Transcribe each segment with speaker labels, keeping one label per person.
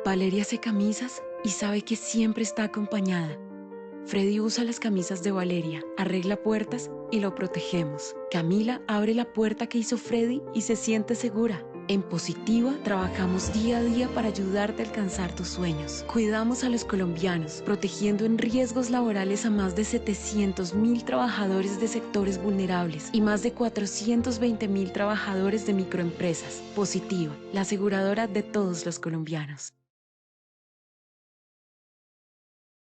Speaker 1: Valeria hace camisas y sabe que siempre está acompañada. Freddy usa las camisas de Valeria, arregla puertas y lo protegemos. Camila abre la puerta que hizo Freddy y se siente segura. En Positiva trabajamos día a día para ayudarte a alcanzar tus sueños. Cuidamos a los colombianos, protegiendo en riesgos laborales a más de 700.000 trabajadores de sectores vulnerables y más de 420.000 trabajadores de microempresas. Positiva, la aseguradora de todos los colombianos.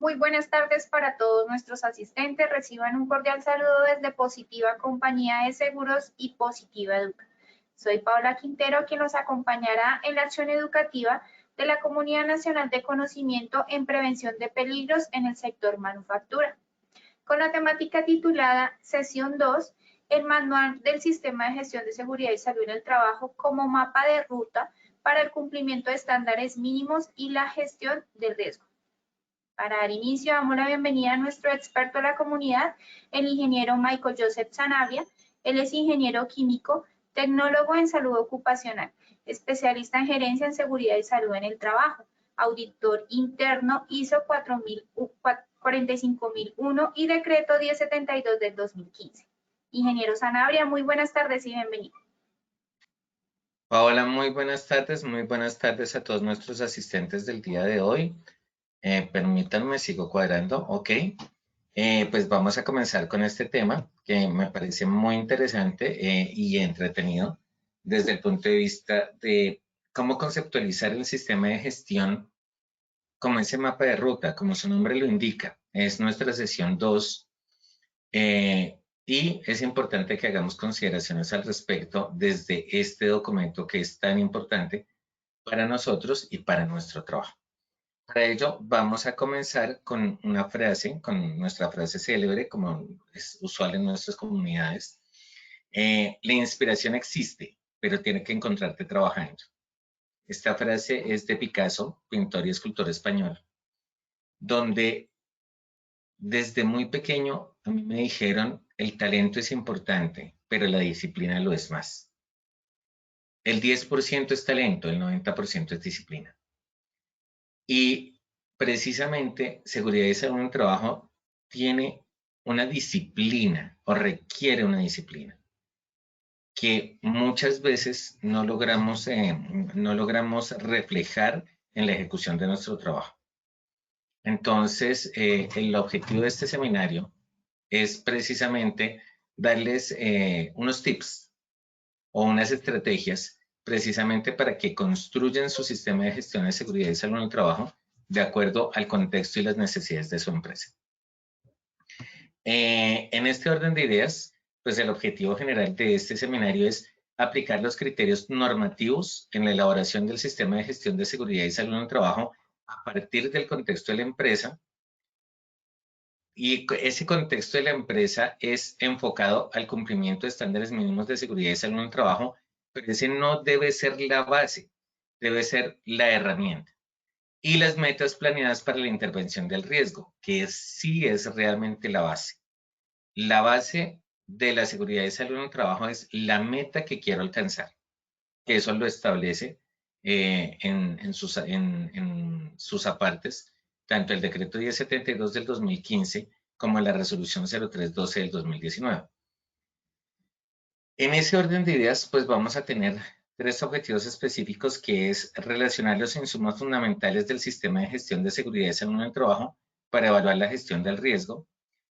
Speaker 2: Muy buenas tardes para todos nuestros asistentes. Reciban un cordial saludo desde Positiva Compañía de Seguros y Positiva Educa. Soy Paola Quintero, quien nos acompañará en la acción educativa de la Comunidad Nacional de Conocimiento en Prevención de Peligros en el sector manufactura, con la temática titulada Sesión 2, el Manual del Sistema de Gestión de Seguridad y Salud en el Trabajo como mapa de ruta para el cumplimiento de estándares mínimos y la gestión del riesgo. Para dar inicio, damos la bienvenida a nuestro experto de la comunidad, el ingeniero Michael Joseph Sanabria. Él es ingeniero químico, tecnólogo en salud ocupacional, especialista en gerencia en seguridad y salud en el trabajo, auditor interno ISO 45001 y decreto 1072 del 2015. Ingeniero Sanabria, muy buenas tardes y bienvenido.
Speaker 3: Paola, muy buenas tardes a todos nuestros asistentes del día de hoy. Permítanme, sigo cuadrando, ok. Pues vamos a comenzar con este tema que me parece muy interesante y entretenido desde el punto de vista de cómo conceptualizar el sistema de gestión como ese mapa de ruta, como su nombre lo indica. Es nuestra sesión 2 y es importante que hagamos consideraciones al respecto desde este documento que es tan importante para nosotros y para nuestro trabajo. Para ello vamos a comenzar con una frase, con nuestra frase célebre, como es usual en nuestras comunidades. La inspiración existe, pero tiene que encontrarte trabajando. Esta frase es de Picasso, pintor y escultor español, donde desde muy pequeño a mí me dijeron, el talento es importante, pero la disciplina lo es más. El 10% es talento, el 90% es disciplina. Y precisamente seguridad y salud en el trabajo tiene una disciplina o requiere una disciplina que muchas veces no logramos reflejar en la ejecución de nuestro trabajo. Entonces, el objetivo de este seminario es precisamente darles unos tips o unas estrategias precisamente para que construyan su sistema de gestión de seguridad y salud en el trabajo de acuerdo al contexto y las necesidades de su empresa. En este orden de ideas, pues el objetivo general de este seminario es aplicar los criterios normativos en la elaboración del sistema de gestión de seguridad y salud en el trabajo a partir del contexto de la empresa. Y ese contexto de la empresa es enfocado al cumplimiento de estándares mínimos de seguridad y salud en el trabajo, pero ese no debe ser la base, debe ser la herramienta. Y las metas planeadas para la intervención del riesgo, que sí es realmente la base. La base de la seguridad y salud en el trabajo es la meta que quiero alcanzar, que eso lo establece en sus apartes, tanto el decreto 1072 del 2015 como la resolución 0312 del 2019. En ese orden de ideas, pues vamos a tener tres objetivos específicos, que es relacionar los insumos fundamentales del sistema de gestión de seguridad y salud en el trabajo para evaluar la gestión del riesgo,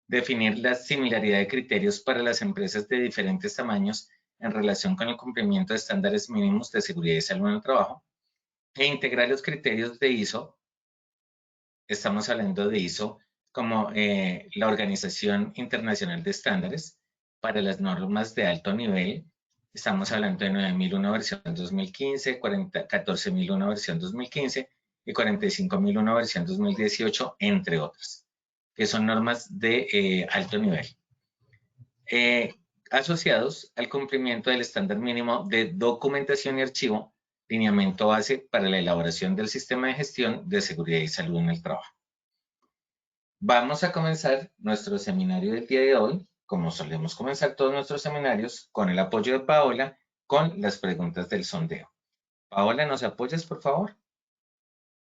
Speaker 3: definir la similaridad de criterios para las empresas de diferentes tamaños en relación con el cumplimiento de estándares mínimos de seguridad y salud en el trabajo, e integrar los criterios de ISO. Estamos hablando de ISO como la Organización Internacional de Estándares para las normas de alto nivel. Estamos hablando de 9001 versión 2015, 14001 versión 2015 y 45001 versión 2018, entre otras, que son normas de alto nivel. Asociados al cumplimiento del estándar mínimo de documentación y archivo, lineamiento base para la elaboración del sistema de gestión de seguridad y salud en el trabajo. Vamos a comenzar nuestro seminario del día de hoy, como solemos comenzar todos nuestros seminarios, con el apoyo de Paola, con las preguntas del sondeo. Paola, ¿nos apoyas, por favor?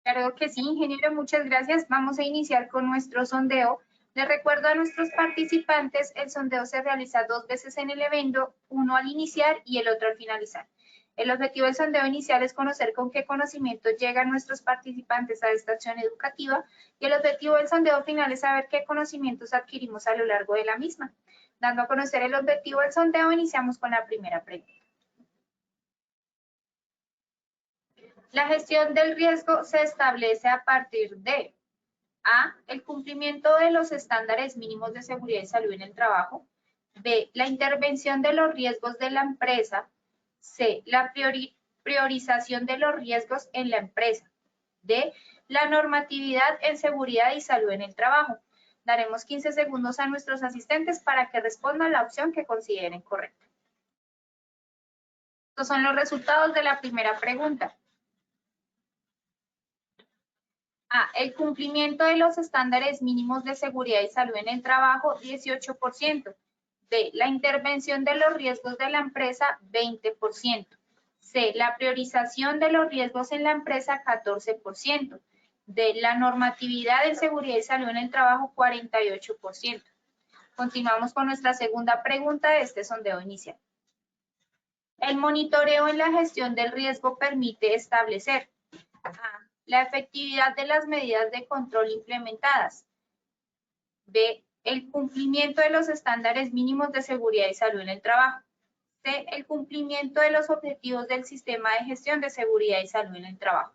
Speaker 2: Claro que sí, ingeniero, muchas gracias. Vamos a iniciar con nuestro sondeo. Les recuerdo a nuestros participantes, el sondeo se realiza 2 veces en el evento, uno al iniciar y el otro al finalizar. El objetivo del sondeo inicial es conocer con qué conocimiento llegan nuestros participantes a esta acción educativa y el objetivo del sondeo final es saber qué conocimientos adquirimos a lo largo de la misma. Dando a conocer el objetivo del sondeo, iniciamos con la primera pregunta. La gestión del riesgo se establece a partir de A, el cumplimiento de los estándares mínimos de seguridad y salud en el trabajo. B, la intervención de los riesgos de la empresa. C, la priorización de los riesgos en la empresa. D, la normatividad en seguridad y salud en el trabajo. Daremos 15 segundos a nuestros asistentes para que respondan la opción que consideren correcta. Estos son los resultados de la primera pregunta. A, el cumplimiento de los estándares mínimos de seguridad y salud en el trabajo, 18%. B, la intervención de los riesgos de la empresa, 20%. C, la priorización de los riesgos en la empresa, 14%. D, la normatividad de seguridad y salud en el trabajo, 48%. Continuamos con nuestra segunda pregunta de este sondeo inicial. El monitoreo en la gestión del riesgo permite establecer A, la efectividad de las medidas de control implementadas. B, el cumplimiento de los estándares mínimos de seguridad y salud en el trabajo. C, el cumplimiento de los objetivos del sistema de gestión de seguridad y salud en el trabajo.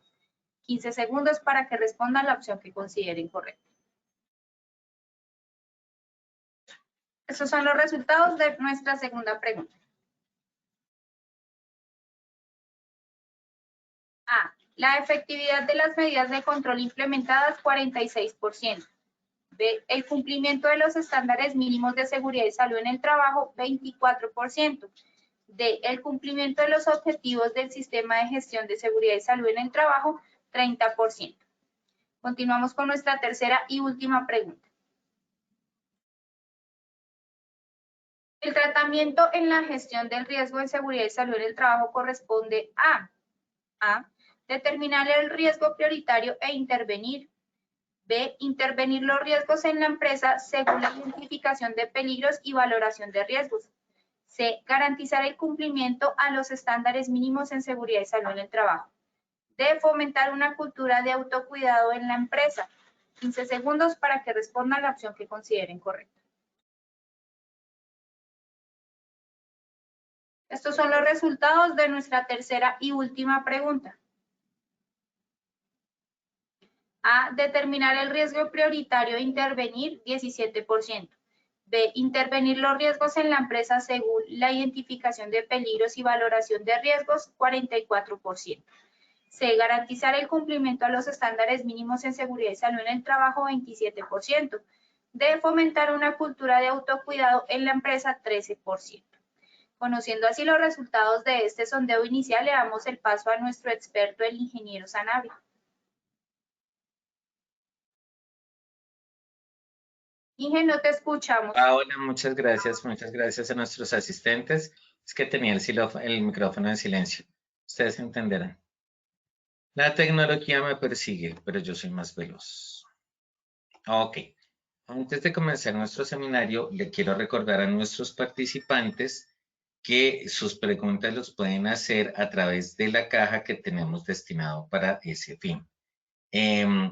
Speaker 2: 15 segundos para que respondan la opción que consideren correcta. Estos son los resultados de nuestra segunda pregunta. A, la efectividad de las medidas de control implementadas, 46%. B, el cumplimiento de los estándares mínimos de seguridad y salud en el trabajo, 24%. D, el cumplimiento de los objetivos del sistema de gestión de seguridad y salud en el trabajo, 30%. Continuamos con nuestra tercera y última pregunta. El tratamiento en la gestión del riesgo de seguridad y salud en el trabajo corresponde a determinar el riesgo prioritario e intervenir. B, intervenir los riesgos en la empresa según la identificación de peligros y valoración de riesgos. C, garantizar el cumplimiento a los estándares mínimos en seguridad y salud en el trabajo. D, fomentar una cultura de autocuidado en la empresa. 15 segundos para que respondan la opción que consideren correcta. Estos son los resultados de nuestra tercera y última pregunta. A, determinar el riesgo prioritario e intervenir, 17%. B, intervenir los riesgos en la empresa según la identificación de peligros y valoración de riesgos, 44%. C, garantizar el cumplimiento a los estándares mínimos en seguridad y salud en el trabajo, 27%. D, fomentar una cultura de autocuidado en la empresa, 13%. Conociendo así los resultados de este sondeo inicial, le damos el paso a nuestro experto, el ingeniero Sanabria. Inge, no te escuchamos.
Speaker 3: Hola, muchas gracias a nuestros asistentes. Es que tenía el micrófono en silencio. Ustedes entenderán. La tecnología me persigue, pero yo soy más veloz. Ok. Antes de comenzar nuestro seminario, le quiero recordar a nuestros participantes que sus preguntas los pueden hacer a través de la caja que tenemos destinado para ese fin.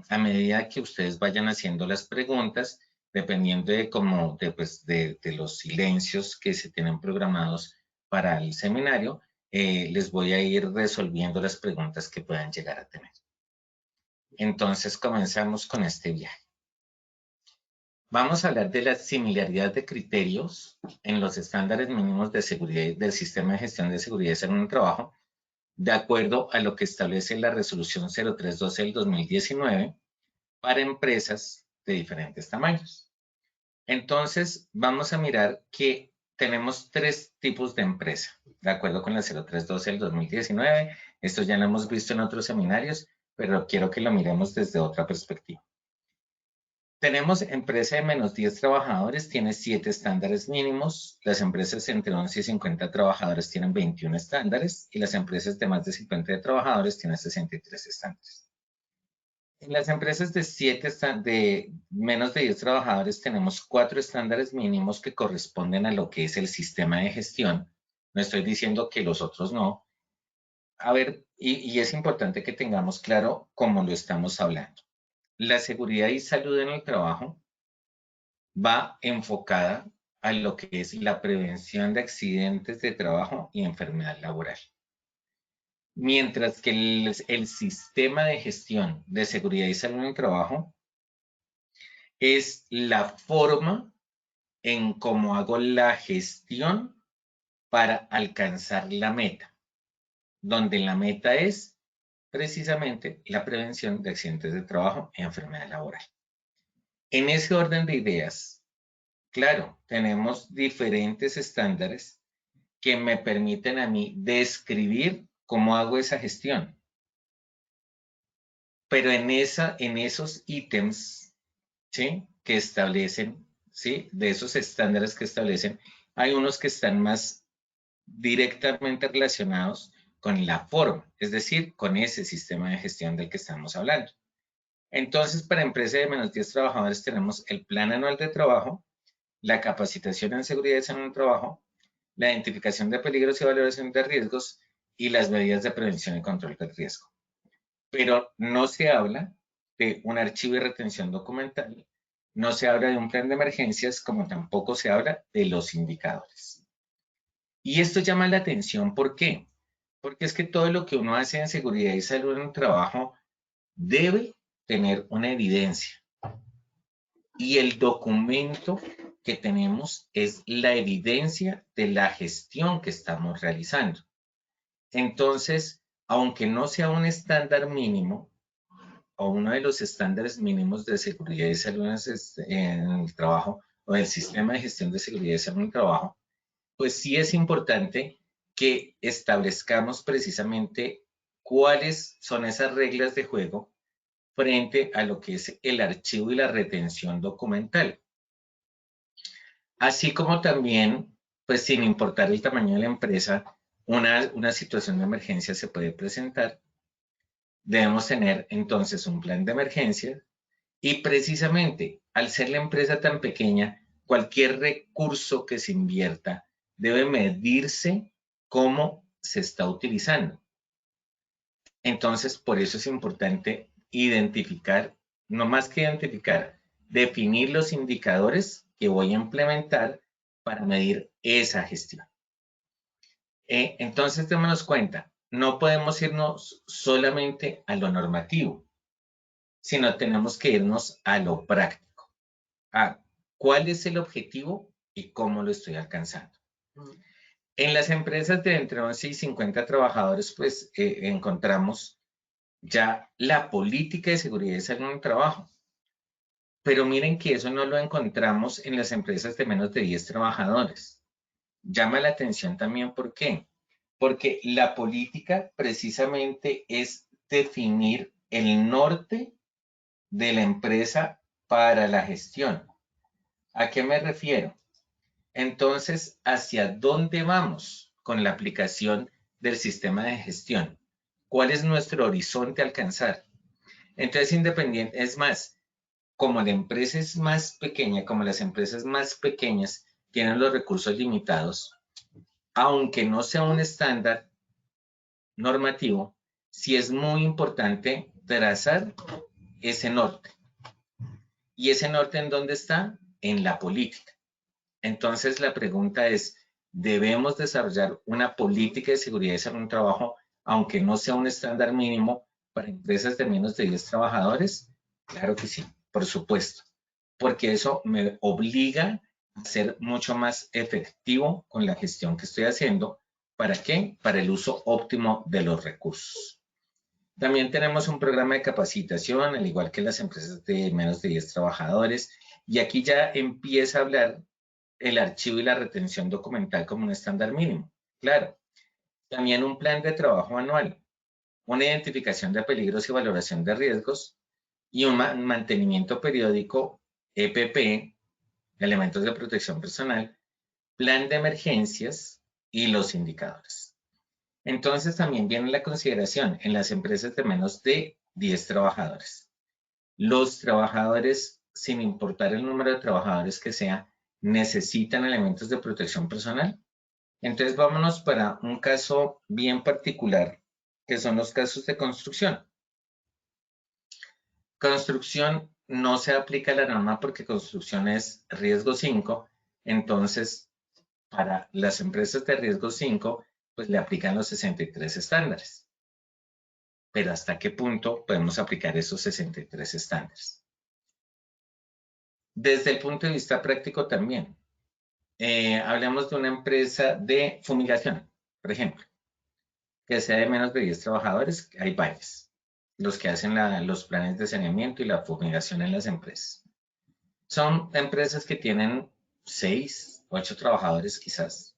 Speaker 3: A medida que ustedes vayan haciendo las preguntas, dependiendo de los silencios que se tienen programados para el seminario, les voy a ir resolviendo las preguntas que puedan llegar a tener. Entonces, comenzamos con este viaje. Vamos a hablar de la similaridad de criterios en los estándares mínimos de seguridad del sistema de gestión de seguridad y salud en el trabajo, de acuerdo a lo que establece la resolución 0312 del 2019 para empresas de diferentes tamaños. Entonces, vamos a mirar que tenemos 3 tipos de empresa, de acuerdo con la 0312 del 2019. Esto ya lo hemos visto en otros seminarios, pero quiero que lo miremos desde otra perspectiva. Tenemos empresa de menos 10 trabajadores, tiene 7 estándares mínimos. Las empresas entre 11 y 50 trabajadores tienen 21 estándares y las empresas de más de 50 trabajadores tienen 63 estándares. En las empresas de menos de 10 trabajadores tenemos 4 estándares mínimos que corresponden a lo que es el sistema de gestión. No estoy diciendo que los otros no. A ver, y es importante que tengamos claro cómo lo estamos hablando. La seguridad y salud en el trabajo va enfocada a lo que es la prevención de accidentes de trabajo y enfermedad laboral. Mientras que el sistema de gestión de seguridad y salud en el trabajo es la forma en cómo hago la gestión para alcanzar la meta, donde la meta es precisamente la prevención de accidentes de trabajo y enfermedad laboral. En ese orden de ideas, claro, tenemos diferentes estándares que me permiten a mí describir cómo hago esa gestión. Pero en esos ítems, ¿sí?, que establecen, ¿sí?, de esos estándares que establecen, hay unos que están más directamente relacionados con la forma, es decir, con ese sistema de gestión del que estamos hablando. Entonces, para empresas de menos 10 trabajadores tenemos el plan anual de trabajo, la capacitación en seguridad y salud en el trabajo, la identificación de peligros y valoración de riesgos y las medidas de prevención y control del riesgo. Pero no se habla de un archivo y retención documental, no se habla de un plan de emergencias, como tampoco se habla de los indicadores. Y esto llama la atención, ¿por qué? Porque es que todo lo que uno hace en seguridad y salud en el trabajo debe tener una evidencia. Y el documento que tenemos es la evidencia de la gestión que estamos realizando. Entonces, aunque no sea un estándar mínimo o uno de los estándares mínimos de seguridad y salud en el trabajo o del sistema de gestión de seguridad y salud en el trabajo, pues sí es importante que establezcamos precisamente cuáles son esas reglas de juego frente a lo que es el archivo y la retención documental. Así como también, pues sin importar el tamaño de la empresa, una situación de emergencia se puede presentar. Debemos tener entonces un plan de emergencia y precisamente al ser la empresa tan pequeña, cualquier recurso que se invierta debe medirse cómo se está utilizando. Entonces, por eso es importante identificar, no más que identificar, definir los indicadores que voy a implementar para medir esa gestión. Entonces, démonos cuenta, no podemos irnos solamente a lo normativo, sino tenemos que irnos a lo práctico, a cuál es el objetivo y cómo lo estoy alcanzando. En las empresas de entre 11 y 50 trabajadores, pues encontramos ya la política de seguridad y salud en el trabajo. Pero miren que eso no lo encontramos en las empresas de menos de 10 trabajadores. Llama la atención también, ¿por qué? Porque la política precisamente es definir el norte de la empresa para la gestión. ¿A qué me refiero? Entonces, ¿hacia dónde vamos con la aplicación del sistema de gestión? ¿Cuál es nuestro horizonte a alcanzar? Entonces, independiente, es más, como la empresa es más pequeña, como las empresas más pequeñas tienen los recursos limitados, aunque no sea un estándar normativo, sí es muy importante trazar ese norte. ¿Y ese norte en dónde está? En la política. Entonces la pregunta es, ¿debemos desarrollar una política de seguridad y salud en el trabajo, aunque no sea un estándar mínimo para empresas de menos de 10 trabajadores? Claro que sí, por supuesto, porque eso me obliga a ser mucho más efectivo con la gestión que estoy haciendo. ¿Para qué? Para el uso óptimo de los recursos. También tenemos un programa de capacitación, al igual que las empresas de menos de 10 trabajadores, y aquí ya empieza a hablar el archivo y la retención documental como un estándar mínimo. Claro, también un plan de trabajo anual, una identificación de peligros y valoración de riesgos y un mantenimiento periódico EPP, elementos de protección personal, plan de emergencias y los indicadores. Entonces también viene la consideración en las empresas de menos de 10 trabajadores. Los trabajadores, sin importar el número de trabajadores que sea, necesitan elementos de protección personal. Entonces vámonos para un caso bien particular, que son los casos de construcción. Construcción no se aplica la norma porque construcción es riesgo 5, entonces para las empresas de riesgo 5, pues le aplican los 63 estándares. Pero ¿hasta qué punto podemos aplicar esos 63 estándares? Desde el punto de vista práctico también. Hablemos de una empresa de fumigación, por ejemplo, que sea de menos de 10 trabajadores, hay varias, los que hacen los planes de saneamiento y la fumigación en las empresas. Son empresas que tienen 6, 8 trabajadores quizás,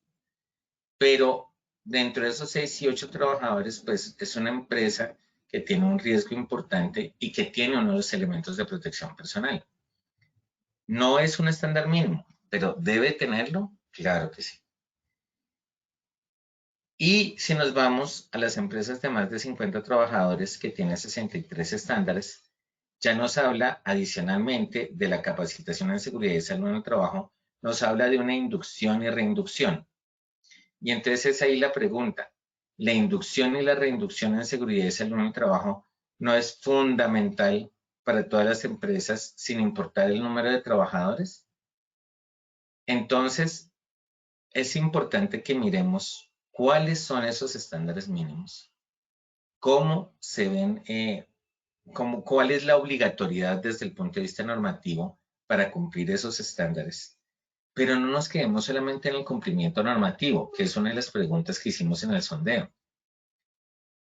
Speaker 3: pero dentro de esos 6 y 8 trabajadores, pues es una empresa que tiene un riesgo importante y que tiene uno de los elementos de protección personal. No es un estándar mínimo, pero ¿debe tenerlo? Claro que sí. Y si nos vamos a las empresas de más de 50 trabajadores que tienen 63 estándares, ya nos habla adicionalmente de la capacitación en seguridad y salud en el trabajo, nos habla de una inducción y reinducción. Y entonces es ahí la pregunta, ¿la inducción y la reinducción en seguridad y salud en el trabajo no es fundamental para todas las empresas sin importar el número de trabajadores? Entonces, es importante que miremos cuáles son esos estándares mínimos, cómo se ven, cuál es la obligatoriedad desde el punto de vista normativo para cumplir esos estándares. Pero no nos quedemos solamente en el cumplimiento normativo, que es una de las preguntas que hicimos en el sondeo.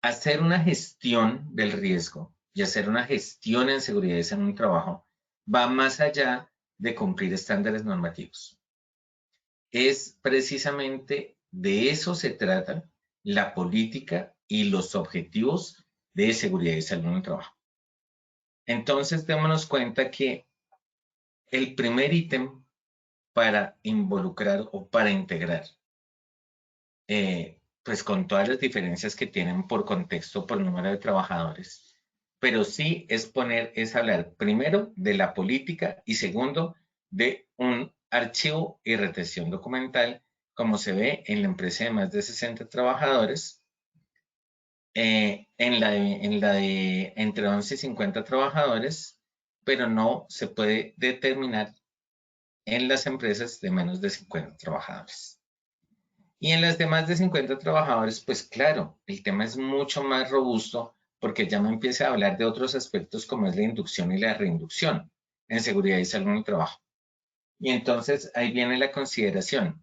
Speaker 3: Hacer una gestión del riesgo y hacer una gestión en seguridad en un trabajo va más allá de cumplir estándares normativos. Es precisamente de eso se trata la política y los objetivos de seguridad y salud en el trabajo. Entonces, démonos cuenta que el primer ítem para involucrar o para integrar, pues con todas las diferencias que tienen por contexto, por número de trabajadores, pero sí es hablar primero de la política y segundo de un archivo y retención documental, como se ve en la empresa de más de 60 trabajadores, en la de entre 11 y 50 trabajadores, pero no se puede determinar en las empresas de menos de 50 trabajadores. Y en las de más de 50 trabajadores, pues claro, el tema es mucho más robusto porque ya me empieza a hablar de otros aspectos como es la inducción y la reinducción en seguridad y salud en el trabajo. Y entonces ahí viene la consideración.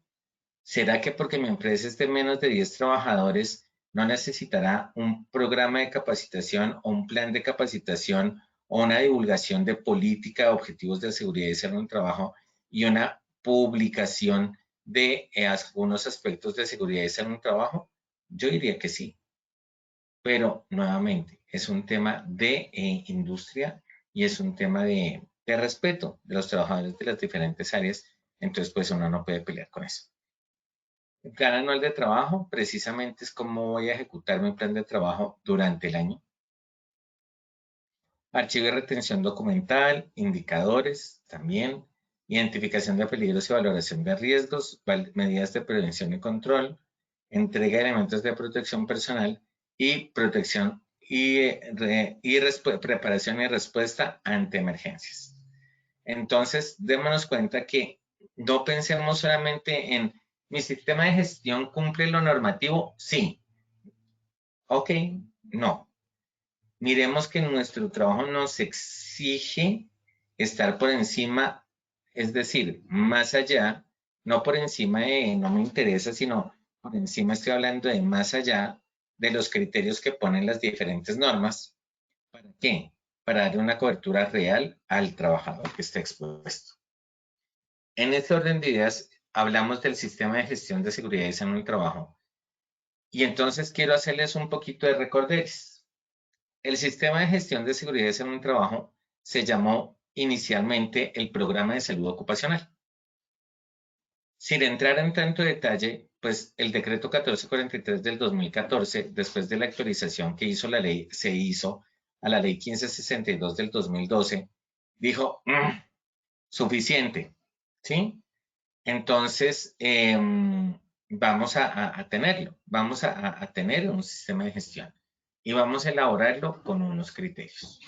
Speaker 3: ¿Será que porque mi empresa es de menos de 10 trabajadores no necesitará un programa de capacitación o un plan de capacitación o una divulgación de política, objetivos de seguridad y salud en el trabajo y una publicación de algunos aspectos de seguridad y salud en el trabajo? Yo diría que sí. Pero nuevamente, es un tema de industria y es un tema de respeto de los trabajadores de las diferentes áreas. Entonces, pues uno no puede pelear con eso. El plan anual de trabajo precisamente es cómo voy a ejecutar mi plan de trabajo durante el año. Archivo y retención documental, indicadores también, identificación de peligros y valoración de riesgos, medidas de prevención y control, entrega de elementos de protección personal y protección preparación y respuesta ante emergencias. Entonces, démonos cuenta que no pensemos solamente en ¿mi sistema de gestión cumple lo normativo? Sí. Ok, no. Miremos que nuestro trabajo nos exige estar por encima, es decir, más allá, no por encima de no me interesa, sino por encima estoy hablando de más allá de los criterios que ponen las diferentes normas. ¿Para qué? Para darle una cobertura real al trabajador que está expuesto. En este orden de ideas, hablamos del sistema de gestión de seguridad y salud en el trabajo. Y entonces quiero hacerles un poquito de recorderis. El sistema de gestión de seguridad y salud en el trabajo se llamó inicialmente el Programa de Salud Ocupacional. Sin entrar en tanto detalle, pues el decreto 1443 del 2014, después de la actualización que hizo la ley, se hizo a la ley 1562 del 2012, dijo, suficiente, ¿sí? Entonces, vamos a tenerlo, vamos a tener un sistema de gestión y vamos a elaborarlo con unos criterios.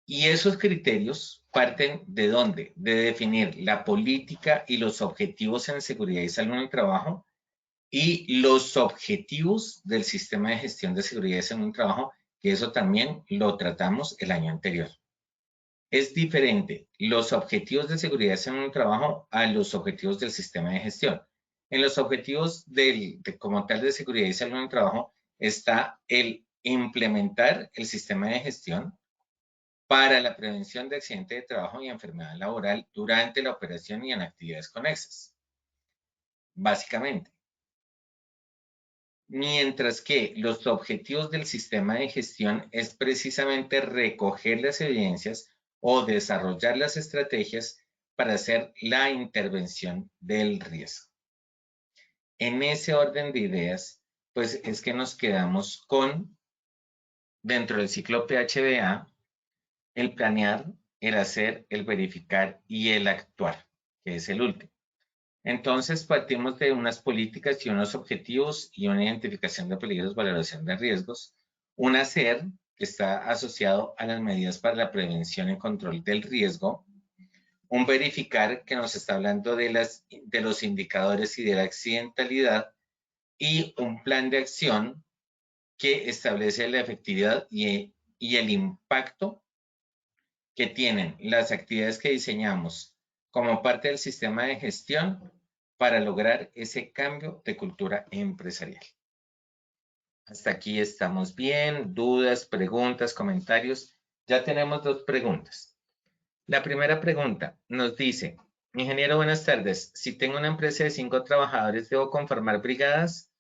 Speaker 3: Y esos criterios parten ¿de dónde? De definir la política y los objetivos en seguridad y salud en el trabajo y los objetivos del sistema de gestión de seguridad y salud en el trabajo, que eso también lo tratamos el año anterior. Es diferente los objetivos de seguridad y salud en el trabajo a los objetivos del sistema de gestión. En los objetivos como tal de seguridad y salud en el trabajo está el implementar el sistema de gestión para la prevención de accidentes de trabajo y enfermedad laboral durante la operación y en actividades conexas. Básicamente. Mientras que los objetivos del sistema de gestión es precisamente recoger las evidencias o desarrollar las estrategias para hacer la intervención del riesgo. En ese orden de ideas, pues es que nos quedamos con, dentro del ciclo PHBA, el planear, el hacer, el verificar y el actuar, que es el último. Entonces, partimos de unas políticas y unos objetivos y una identificación de peligros, valoración de riesgos. Un hacer, que está asociado a las medidas para la prevención y control del riesgo. Un verificar, que nos está hablando de los indicadores y de la accidentalidad. Y un plan de acción que establece la efectividad y el impacto que tienen las actividades que diseñamos como parte del sistema de gestión para lograr ese cambio de cultura empresarial. Hasta aquí estamos bien. ¿Dudas, preguntas, comentarios? Ya tenemos 2 preguntas. La primera pregunta nos dice, ingeniero, buenas tardes. Si tengo una empresa de 5 trabajadores, ¿debo conformar brigadas?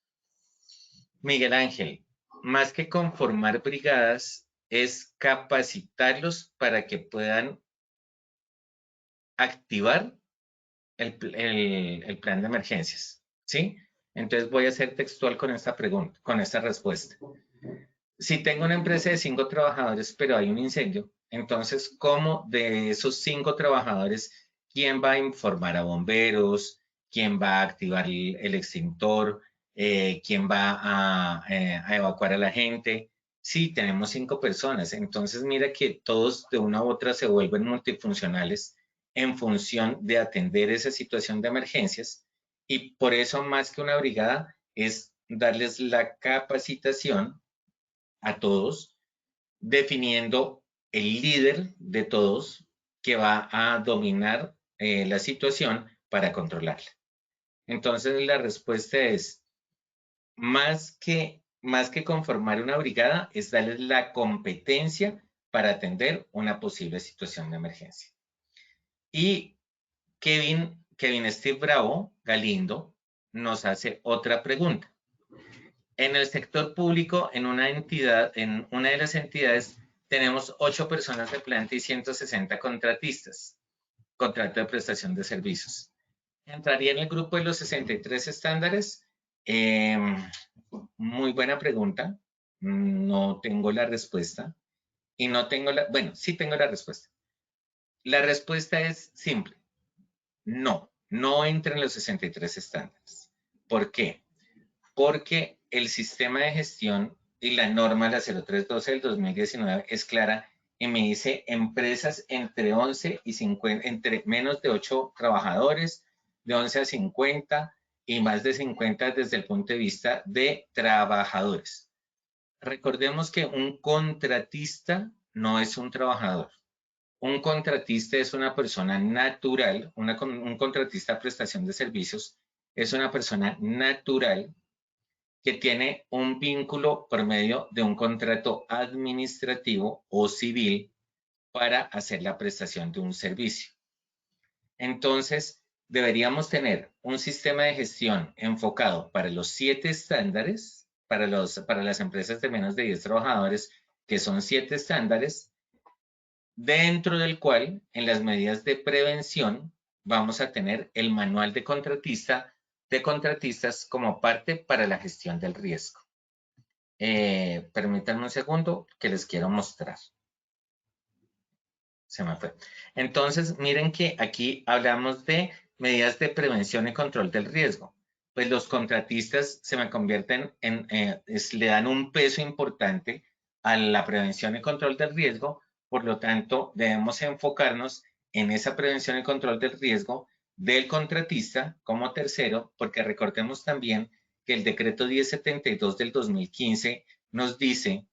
Speaker 3: Miguel Ángel, más que conformar brigadas, es capacitarlos para que puedan activar el plan de emergencias, ¿sí? Entonces voy a ser textual con esta pregunta, con esta respuesta. Si tengo una empresa de 5 trabajadores, pero hay un incendio, entonces, ¿cómo de esos 5 trabajadores, quién va a informar a bomberos? ¿Quién va a activar el extintor? ¿Quién va a evacuar a la gente? Sí, tenemos 5 personas, entonces mira que todos de una u otra se vuelven multifuncionales en función de atender esa situación de emergencias y por eso más que una brigada es darles la capacitación a todos, definiendo el líder de todos que va a dominar la situación para controlarla. Entonces la respuesta es, más que conformar una brigada, es darles la competencia para atender una posible situación de emergencia. Y Kevin Steve Bravo Galindo nos hace otra pregunta. En el sector público, en una de las entidades, tenemos 8 personas de planta y 160 contratistas, contrato de prestación de servicios. ¿Entraría en el grupo de los 63 estándares? Muy buena pregunta. No tengo la respuesta. Y no tengo bueno, sí tengo la respuesta. La respuesta es simple. No entra en los 63 estándares. ¿Por qué? Porque el sistema de gestión y la norma, la 0312 del 2019, es clara y me dice empresas entre 11 y 50, entre menos de 8 trabajadores, de 11 a 50 y más de 50 desde el punto de vista de trabajadores. Recordemos que un contratista no es un trabajador. Un contratista es una persona natural, un contratista de prestación de servicios es una persona natural que tiene un vínculo por medio de un contrato administrativo o civil para hacer la prestación de un servicio. Entonces, deberíamos tener un sistema de gestión enfocado para los 7 estándares, para las empresas de menos de 10 trabajadores, que son 7 estándares, dentro del cual, en las medidas de prevención, vamos a tener el manual de contratistas como parte para la gestión del riesgo. Permítanme un segundo que les quiero mostrar. Se me fue. Entonces, miren que aquí hablamos de medidas de prevención y control del riesgo. Pues los contratistas se me convierten en, le dan un peso importante a la prevención y control del riesgo. Por lo tanto, debemos enfocarnos en esa prevención y control del riesgo del contratista como tercero, porque recordemos también que el decreto 1072 del 2015 nos dice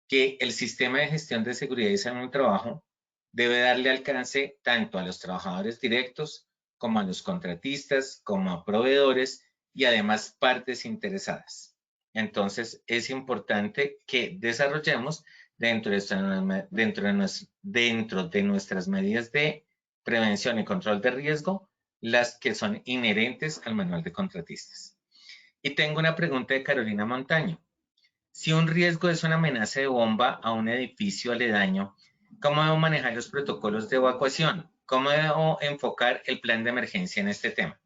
Speaker 3: que el sistema de gestión de seguridad y salud en el trabajo debe darle alcance tanto a los trabajadores directos como a los contratistas, como a proveedores y además partes interesadas. Entonces, es importante que desarrollemos dentro de nuestras medidas de prevención y control de riesgo las que son inherentes al manual de contratistas. Y tengo una pregunta de Carolina Montaño. Si un riesgo es una amenaza de bomba a un edificio aledaño, ¿cómo debo manejar los protocolos de evacuación? ¿Cómo debo enfocar el plan de emergencia en este tema?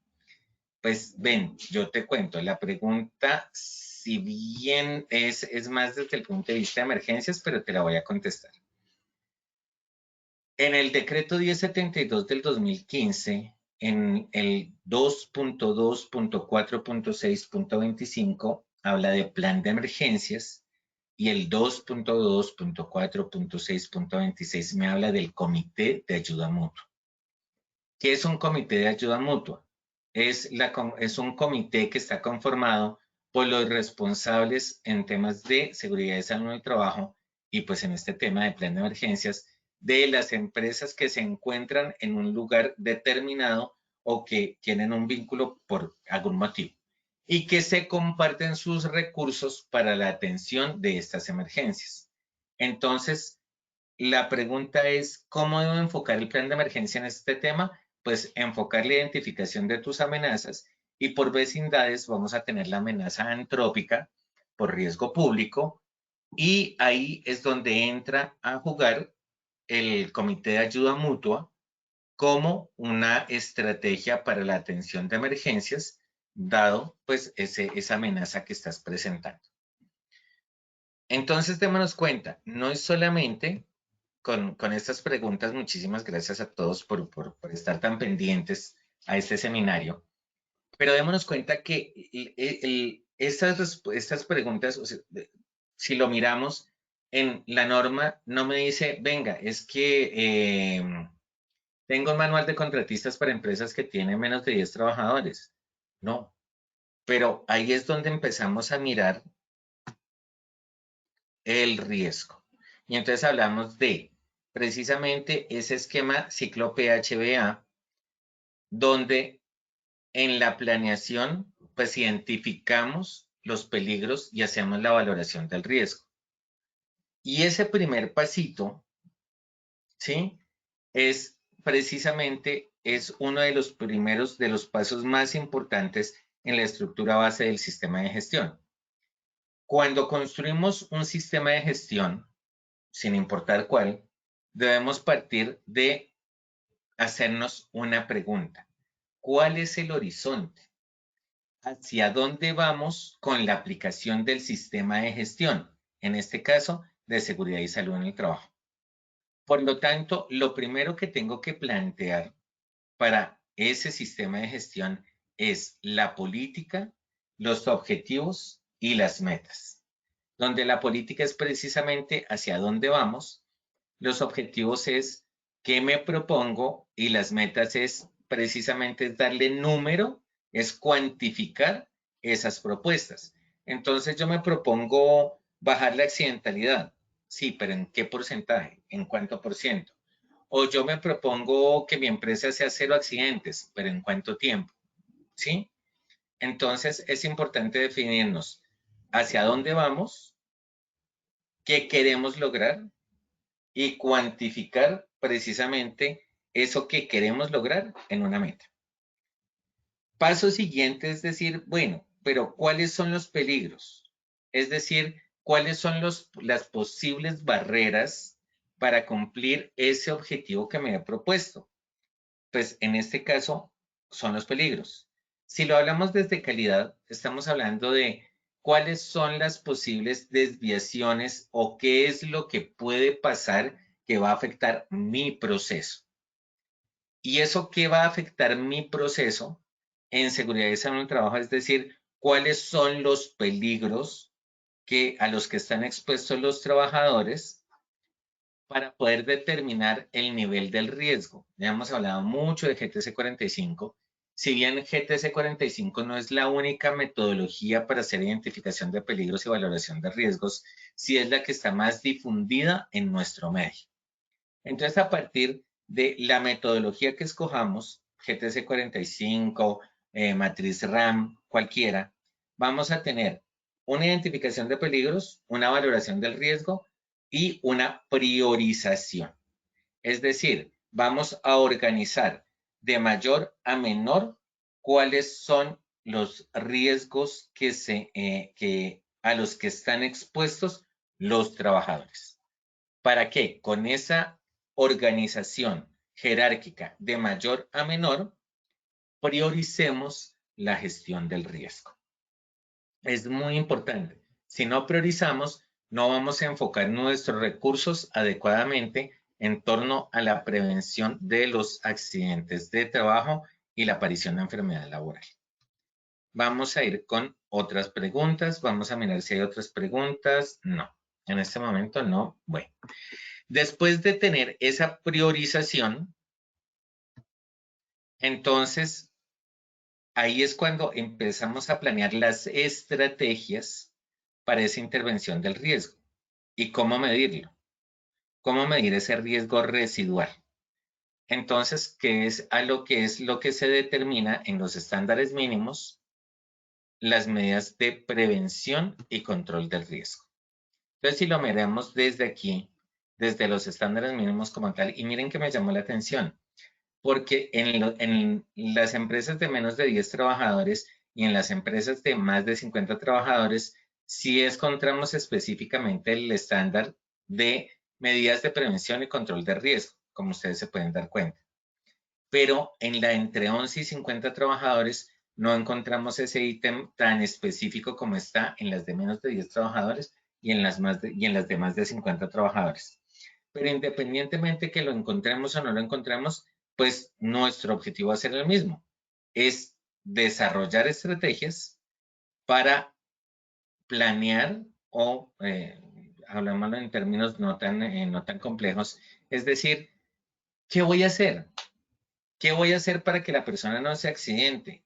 Speaker 3: Pues ven, yo te cuento, la pregunta, si bien es más desde el punto de vista de emergencias, pero te la voy a contestar. En el decreto 1072 del 2015, en el 2.2.4.6.25, habla de plan de emergencias y el 2.2.4.6.26 me habla del comité de ayuda mutua. ¿Qué es un comité de ayuda mutua? Es un comité que está conformado por los responsables en temas de seguridad y salud en el trabajo y pues en este tema de plan de emergencias de las empresas que se encuentran en un lugar determinado o que tienen un vínculo por algún motivo y que se comparten sus recursos para la atención de estas emergencias. Entonces, la pregunta es, ¿cómo debo enfocar el plan de emergencia en este tema? Pues enfocar la identificación de tus amenazas y por vecindades vamos a tener la amenaza antrópica por riesgo público y ahí es donde entra a jugar el comité de ayuda mutua como una estrategia para la atención de emergencias, dado pues esa amenaza que estás presentando. Entonces, démonos cuenta, no es solamente con estas preguntas, muchísimas gracias a todos por estar tan pendientes a este seminario, pero démonos cuenta que estas preguntas, o sea, si lo miramos en la norma, no me dice, venga, es que tengo un manual de contratistas para empresas que tienen menos de 10 trabajadores. No, pero ahí es donde empezamos a mirar el riesgo. Y entonces hablamos de precisamente ese esquema ciclo PHBA, donde en la planeación pues identificamos los peligros y hacemos la valoración del riesgo. Y ese primer pasito, ¿sí? Es precisamente, es uno de los primeros, de los pasos más importantes en la estructura base del sistema de gestión. Cuando construimos un sistema de gestión, sin importar cuál, debemos partir de hacernos una pregunta. ¿Cuál es el horizonte? ¿Hacia dónde vamos con la aplicación del sistema de gestión? En este caso, de seguridad y salud en el trabajo. Por lo tanto, lo primero que tengo que plantear para ese sistema de gestión es la política, los objetivos y las metas. Donde la política es precisamente hacia dónde vamos, los objetivos es qué me propongo y las metas es precisamente darle número, es cuantificar esas propuestas. Entonces yo me propongo bajar la accidentalidad. Sí, pero ¿en qué porcentaje? ¿En cuánto por ciento? O yo me propongo que mi empresa sea cero accidentes, pero ¿en cuánto tiempo? ¿Sí? Entonces es importante definirnos hacia dónde vamos, qué queremos lograr y cuantificar precisamente eso que queremos lograr en una meta. Paso siguiente es decir, bueno, pero ¿cuáles son los peligros? Es decir, ¿cuáles son las posibles barreras para cumplir ese objetivo que me he propuesto? Pues en este caso son los peligros. Si lo hablamos desde calidad, estamos hablando de cuáles son las posibles desviaciones o qué es lo que puede pasar que va a afectar mi proceso. ¿Y eso qué va a afectar mi proceso en seguridad y salud en el trabajo? Es decir, cuáles son los peligros a los que están expuestos los trabajadores para poder determinar el nivel del riesgo. Ya hemos hablado mucho de GTC 45. Si bien GTC 45 no es la única metodología para hacer identificación de peligros y valoración de riesgos, sí es la que está más difundida en nuestro medio. Entonces, a partir de la metodología que escojamos, GTC 45, matriz RAM, cualquiera, vamos a tener una identificación de peligros, una valoración del riesgo y una priorización. Es decir, vamos a organizar de mayor a menor cuáles son los riesgos a los que están expuestos los trabajadores. ¿Para qué? Con esa organización jerárquica de mayor a menor, prioricemos la gestión del riesgo. Es muy importante. Si no priorizamos, no vamos a enfocar nuestros recursos adecuadamente en torno a la prevención de los accidentes de trabajo y la aparición de enfermedad laboral. Vamos a ir con otras preguntas. Vamos a mirar si hay otras preguntas. No, en este momento no. Bueno, después de tener esa priorización, entonces ahí es cuando empezamos a planear las estrategias para esa intervención del riesgo. ¿Y cómo medirlo? ¿Cómo medir ese riesgo residual? Entonces, ¿qué es lo que se determina en los estándares mínimos? Las medidas de prevención y control del riesgo. Entonces, si lo miramos desde aquí, desde los estándares mínimos como tal, y miren que me llamó la atención, porque en las empresas de menos de 10 trabajadores y en las empresas de más de 50 trabajadores, sí encontramos específicamente el estándar de medidas de prevención y control de riesgo, como ustedes se pueden dar cuenta. Pero en la entre 11 y 50 trabajadores no encontramos ese ítem tan específico como está en las de menos de 10 trabajadores y en las de más de 50 trabajadores. Pero independientemente que lo encontremos o no lo encontremos, pues nuestro objetivo va a ser el mismo. Es desarrollar estrategias para planear o, hablámoslo en términos no tan complejos, es decir, ¿qué voy a hacer? ¿Qué voy a hacer para que la persona no se accidente?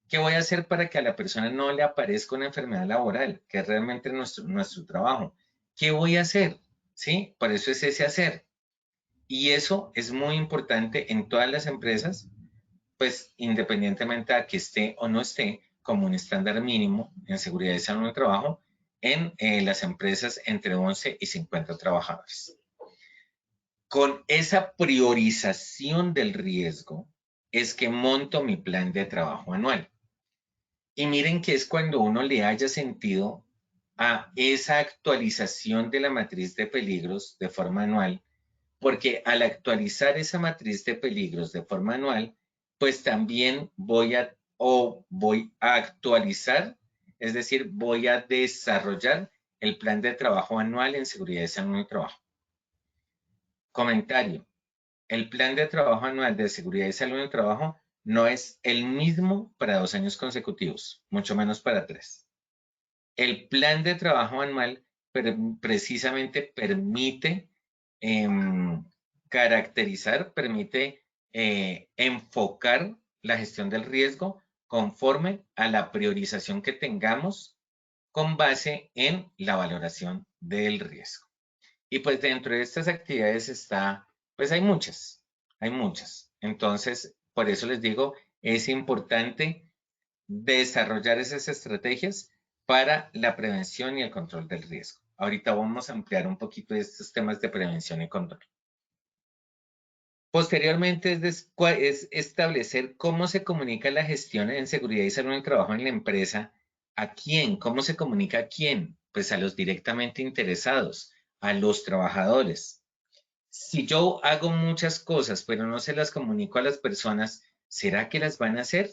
Speaker 3: ¿Qué voy a hacer para que a la persona no le aparezca una enfermedad laboral, que es realmente nuestro trabajo? ¿Qué voy a hacer? ¿Sí? Por eso es ese hacer. Y eso es muy importante en todas las empresas, pues independientemente a que esté o no esté como un estándar mínimo en seguridad y salud en el trabajo en las empresas entre 11 y 50 trabajadores. Con esa priorización del riesgo es que monto mi plan de trabajo anual. Y miren que es cuando uno le haya sentido a esa actualización de la matriz de peligros de forma anual, porque al actualizar esa matriz de peligros de forma anual, pues también voy a actualizar, es decir, voy a desarrollar el plan de trabajo anual en seguridad y salud en el trabajo. Comentario. El plan de trabajo anual de seguridad y salud en el trabajo no es el mismo para 2 años consecutivos, mucho menos para 3. El plan de trabajo anual precisamente permite caracterizar, permite enfocar la gestión del riesgo conforme a la priorización que tengamos con base en la valoración del riesgo. Y pues dentro de estas actividades está, pues hay muchas. Entonces, por eso les digo, es importante desarrollar esas estrategias para la prevención y el control del riesgo. Ahorita vamos a ampliar un poquito estos temas de prevención y control. Posteriormente es establecer cómo se comunica la gestión en seguridad y salud en el trabajo en la empresa. ¿A quién? ¿Cómo se comunica a quién? Pues a los directamente interesados, a los trabajadores. Si yo hago muchas cosas, pero no se las comunico a las personas, ¿será que las van a hacer?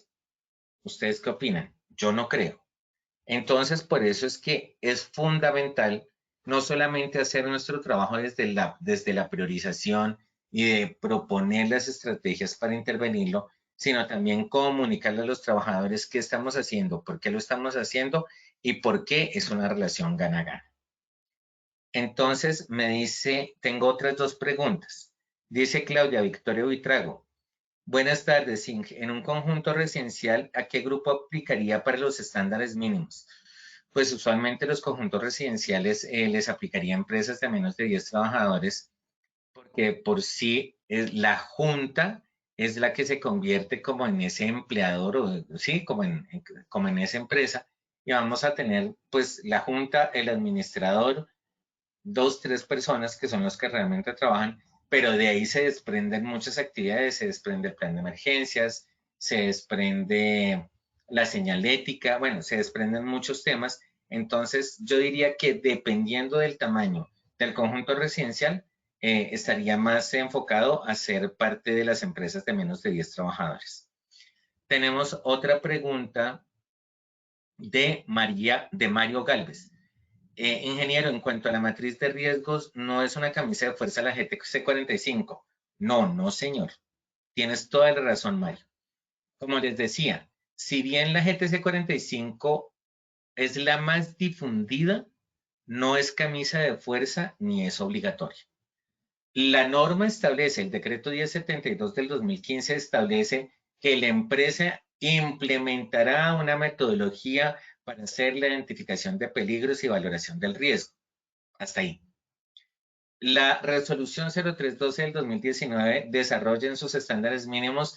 Speaker 3: ¿Ustedes qué opinan? Yo no creo. Entonces, por eso es que es fundamental no solamente hacer nuestro trabajo desde la priorización y de proponer las estrategias para intervenirlo, sino también comunicarle a los trabajadores qué estamos haciendo, por qué lo estamos haciendo y por qué es una relación gana-gana. Entonces me dice, tengo otras dos preguntas. Dice Claudia Victoria Buitrago, buenas tardes, en un conjunto residencial, ¿a qué grupo aplicaría para los estándares mínimos? Pues usualmente los conjuntos residenciales les aplicaría a empresas de menos de 10 trabajadores, porque por sí la junta es la que se convierte como en ese empleador, o sí, como en esa empresa, y vamos a tener pues la junta, el administrador, 2, 3 personas que son los que realmente trabajan, pero de ahí se desprenden muchas actividades, se desprende el plan de emergencias, se desprende la señalética, bueno, se desprenden muchos temas. Entonces, yo diría que dependiendo del tamaño del conjunto residencial, estaría más enfocado a ser parte de las empresas de menos de 10 trabajadores. Tenemos otra pregunta de Mario Galvez. Ingeniero, en cuanto a la matriz de riesgos, no es una camisa de fuerza la GTC 45. No, no, señor. Tienes toda la razón, Mario. Como les decía, si bien la GTC 45 es la más difundida, no es camisa de fuerza ni es obligatoria. La norma establece, el decreto 1072 del 2015 establece que la empresa implementará una metodología para hacer la identificación de peligros y valoración del riesgo. Hasta ahí. La resolución 0312 del 2019 desarrolla en sus estándares mínimos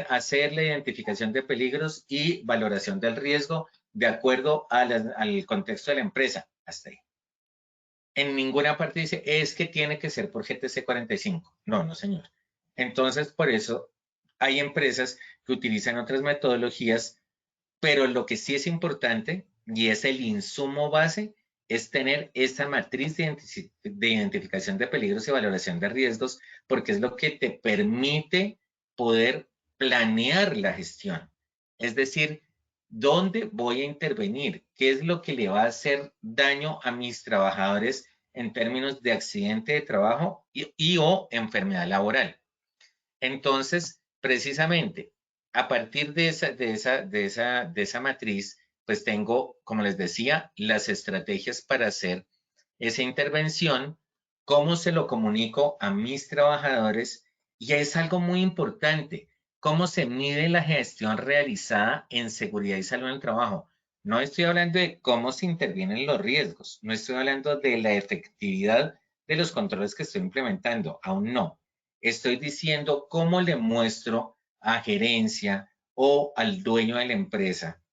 Speaker 3: hacer la identificación de peligros y valoración del riesgo de acuerdo al contexto de la empresa. Hasta ahí. En ninguna parte dice, es que tiene que ser por GTC 45. No, no, señor. Entonces, por eso hay empresas que utilizan otras metodologías, pero lo que sí es importante, y es el insumo base, es tener esta matriz de identificación de peligros y valoración de riesgos, porque es lo que te permite poder planear la gestión. Es decir, ¿dónde voy a intervenir? ¿Qué es lo que le va a hacer daño a mis trabajadores en términos de accidente de trabajo y o enfermedad laboral? Entonces, precisamente, a partir de esa matriz, pues tengo, como les decía, las estrategias para hacer esa intervención, cómo se lo comunico a mis trabajadores, y es algo muy importante, cómo se mide la gestión realizada en seguridad y salud en el trabajo. No estoy hablando de cómo se intervienen los riesgos, no estoy hablando de la efectividad de los controles que estoy implementando, aún no. Estoy diciendo cómo le muestro a gerencia o al dueño de la empresa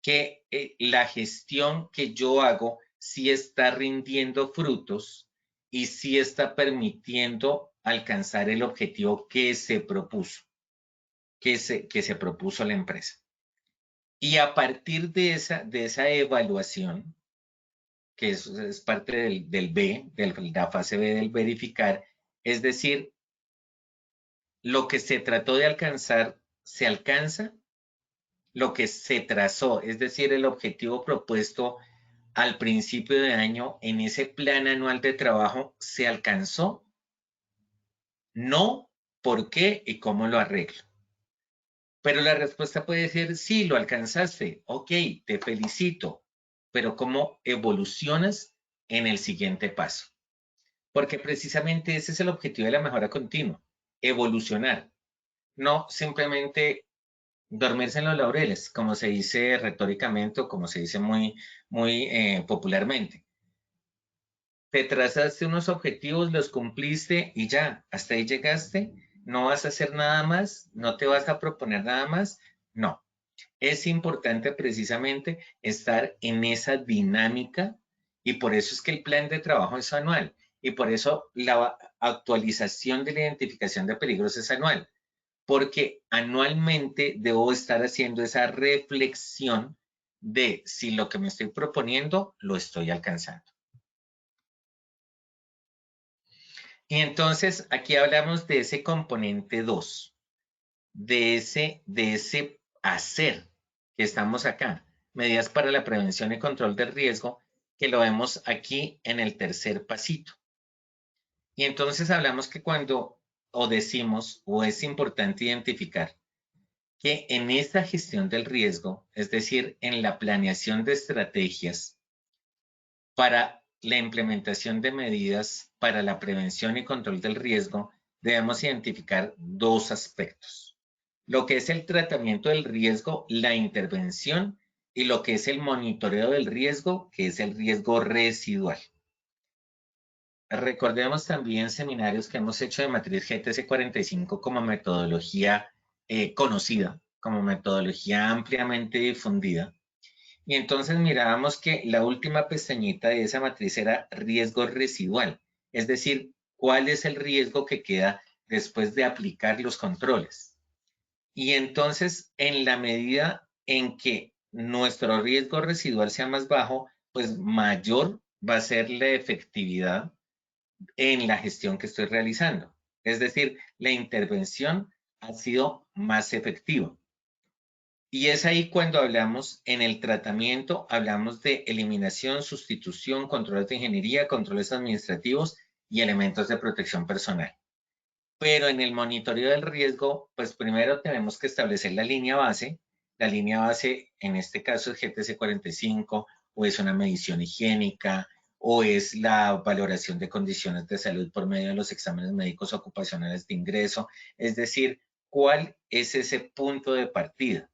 Speaker 3: que la gestión que yo hago sí está rindiendo frutos y sí está permitiendo alcanzar el objetivo que se propuso, que se propuso la empresa. Y a partir de esa evaluación, que es parte del B, de la fase B del verificar, es decir, lo que se trató de alcanzar, se alcanza, lo que se trazó, es decir, el objetivo propuesto al principio de año en ese plan anual de trabajo, se alcanzó, no, por qué y cómo lo arreglo. Pero la respuesta puede ser, sí, lo alcanzaste, ok, te felicito, pero ¿cómo evolucionas en el siguiente paso? Porque precisamente ese es el objetivo de la mejora continua, evolucionar, no simplemente dormirse en los laureles, como se dice retóricamente o como se dice muy popularmente. Te trazaste unos objetivos, los cumpliste y ya, hasta ahí llegaste, no vas a hacer nada más, no te vas a proponer nada más, no. Es importante precisamente estar en esa dinámica y por eso es que el plan de trabajo es anual y por eso la actualización de la identificación de peligros es anual, porque anualmente debo estar haciendo esa reflexión de si lo que me estoy proponiendo lo estoy alcanzando. Y entonces aquí hablamos de ese componente 2, de ese hacer que estamos acá. medidas para la prevención y control del riesgo, que lo vemos aquí en el tercer pasito. Y entonces hablamos que cuando o decimos o es importante identificar que en esta gestión del riesgo, es decir, en la planeación de estrategias para la implementación de medidas para la prevención y control del riesgo, debemos identificar dos aspectos. Lo que es el tratamiento del riesgo, la intervención, y lo que es el monitoreo del riesgo, que es el riesgo residual. Recordemos también seminarios que hemos hecho de matriz GTC 45 como metodología conocida, como metodología ampliamente difundida. Y entonces mirábamos que la última pestañita de esa matriz era riesgo residual, es decir, cuál es el riesgo que queda después de aplicar los controles. Y entonces, en la medida en que nuestro riesgo residual sea más bajo, pues mayor va a ser la efectividad en la gestión que estoy realizando. Es decir, la intervención ha sido más efectiva. Y es ahí cuando hablamos en el tratamiento, hablamos de eliminación, sustitución, controles de ingeniería, controles administrativos y elementos de protección personal. Pero en el monitoreo del riesgo, pues primero tenemos que establecer la línea base. La línea base, en este caso es GTC 45, o es una medición higiénica, o es la valoración de condiciones de salud por medio de los exámenes médicos ocupacionales de ingreso. Es decir, ¿cuál es ese punto de partida?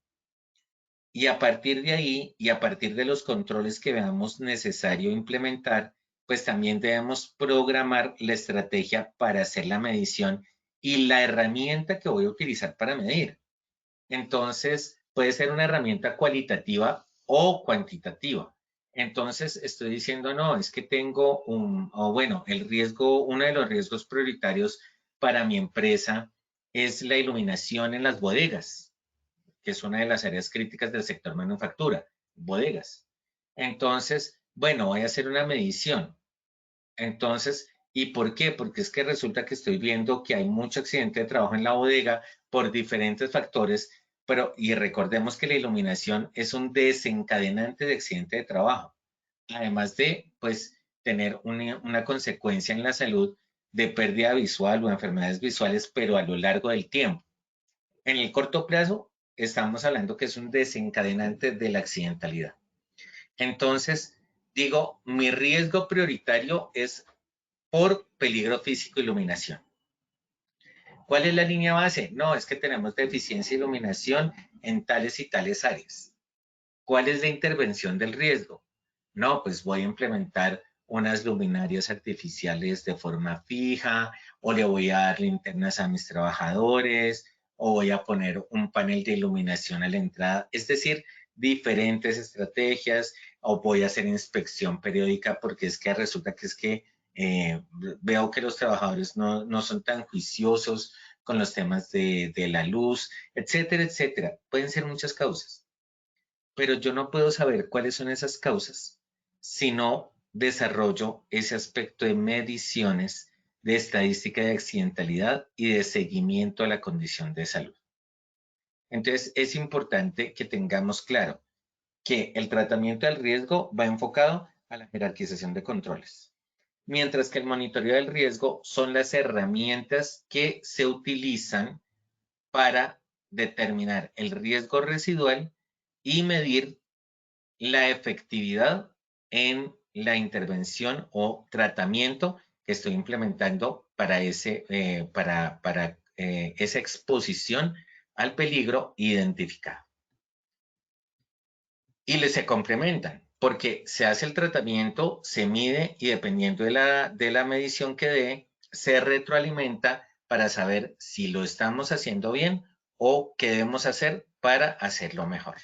Speaker 3: Y a partir de ahí, y a partir de los controles que veamos necesario implementar, pues también debemos programar la estrategia para hacer la medición y la herramienta que voy a utilizar para medir. Entonces, puede ser una herramienta cualitativa o cuantitativa. Entonces, estoy diciendo, no, es que tengo el riesgo, uno de los riesgos prioritarios para mi empresa es la iluminación en las bodegas, que es una de las áreas críticas del sector manufactura, bodegas. Entonces, bueno, voy a hacer una medición. Entonces, ¿y por qué? Porque es que resulta que estoy viendo que hay mucho accidente de trabajo en la bodega por diferentes factores, y recordemos que la iluminación es un desencadenante de accidente de trabajo, además de, pues, tener una consecuencia en la salud de pérdida visual o enfermedades visuales, pero a lo largo del tiempo. En el corto plazo, estamos hablando que es un desencadenante de la accidentalidad. Entonces, digo, mi riesgo prioritario es por peligro físico e iluminación. ¿Cuál es la línea base? No, es que tenemos deficiencia de iluminación en tales y tales áreas. ¿Cuál es la intervención del riesgo? No, pues voy a implementar unas luminarias artificiales de forma fija, o le voy a dar linternas a mis trabajadores, o voy a poner un panel de iluminación a la entrada. Es decir, diferentes estrategias, o voy a hacer inspección periódica porque es que resulta que es que veo que los trabajadores no son tan juiciosos con los temas de la luz, etcétera, etcétera. Pueden ser muchas causas, pero yo no puedo saber cuáles son esas causas si no desarrollo ese aspecto de mediciones, de estadística de accidentalidad y de seguimiento a la condición de salud. Entonces, es importante que tengamos claro que el tratamiento del riesgo va enfocado a la jerarquización de controles, mientras que el monitoreo del riesgo son las herramientas que se utilizan para determinar el riesgo residual y medir la efectividad en la intervención o tratamiento que estoy implementando para esa exposición al peligro identificado. Y se complementan, porque se hace el tratamiento, se mide y dependiendo de la medición que dé, se retroalimenta para saber si lo estamos haciendo bien o qué debemos hacer para hacerlo mejor.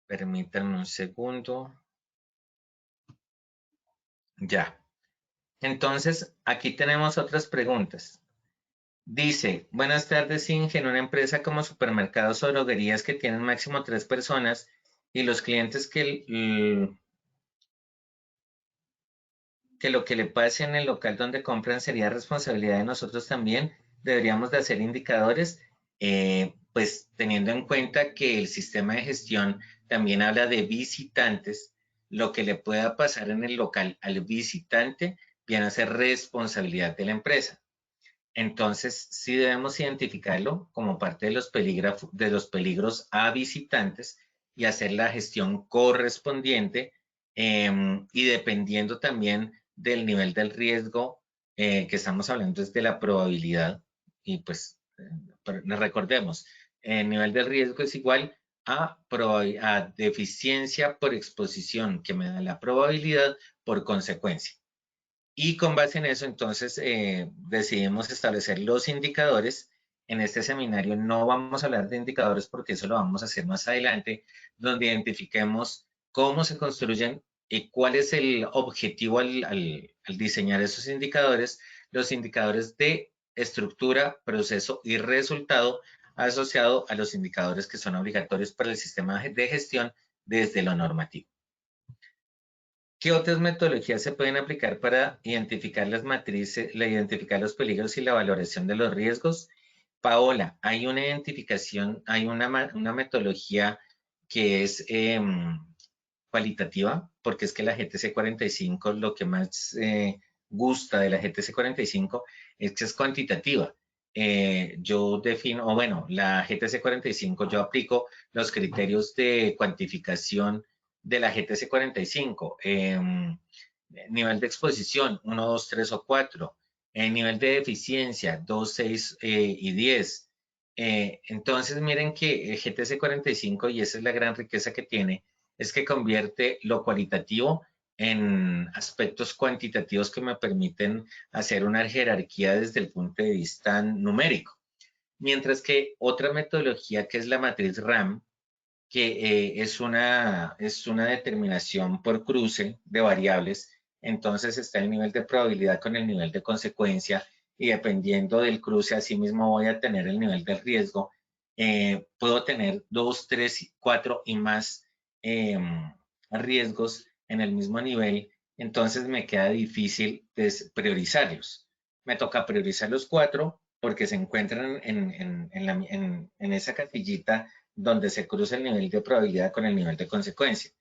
Speaker 3: Permítanme un segundo. Ya. Entonces, aquí tenemos otras preguntas. Dice, buenas tardes, Inge, en una empresa como supermercados o droguerías que tienen máximo 3 personas y los clientes que lo que le pase en el local donde compran sería responsabilidad de nosotros también, deberíamos de hacer indicadores. pues teniendo en cuenta que el sistema de gestión también habla de visitantes, lo que le pueda pasar en el local al visitante viene a ser responsabilidad de la empresa. Entonces, sí debemos identificarlo como parte de los peligros a visitantes y hacer la gestión correspondiente y dependiendo también del nivel del riesgo que estamos hablando es de la probabilidad y pues recordemos, el nivel del riesgo es igual a deficiencia por exposición que me da la probabilidad por consecuencia. Y con base en eso, entonces, decidimos establecer los indicadores. En este seminario no vamos a hablar de indicadores porque eso lo vamos a hacer más adelante, donde identifiquemos cómo se construyen y cuál es el objetivo al diseñar esos indicadores, los indicadores de estructura, proceso y resultado asociado a los indicadores que son obligatorios para el sistema de gestión desde lo normativo. ¿Qué otras metodologías se pueden aplicar para identificar las matrices, identificar los peligros y la valoración de los riesgos? Paola, hay una identificación, hay una metodología que es cualitativa, porque es que la GTC 45, lo que más gusta de la GTC 45 es que es cuantitativa. Yo defino, o bueno, la GTC 45 yo aplico los criterios de cuantificación de la GTC 45, nivel de exposición 1, 2, 3 o 4, nivel de eficiencia 2, 6 y 10. Entonces miren que el GTC 45, y esa es la gran riqueza que tiene, es que convierte lo cualitativo en aspectos cuantitativos que me permiten hacer una jerarquía desde el punto de vista numérico. Mientras que otra metodología que es la matriz RAM, que es una determinación por cruce de variables, entonces está el nivel de probabilidad con el nivel de consecuencia y dependiendo del cruce, así mismo voy a tener el nivel de riesgo. Puedo tener 2, 3, 4 y más riesgos en el mismo nivel, entonces me queda difícil priorizarlos. Me toca priorizar los 4 porque se encuentran en esa casillita donde se cruza el nivel de probabilidad con el nivel de consecuencia.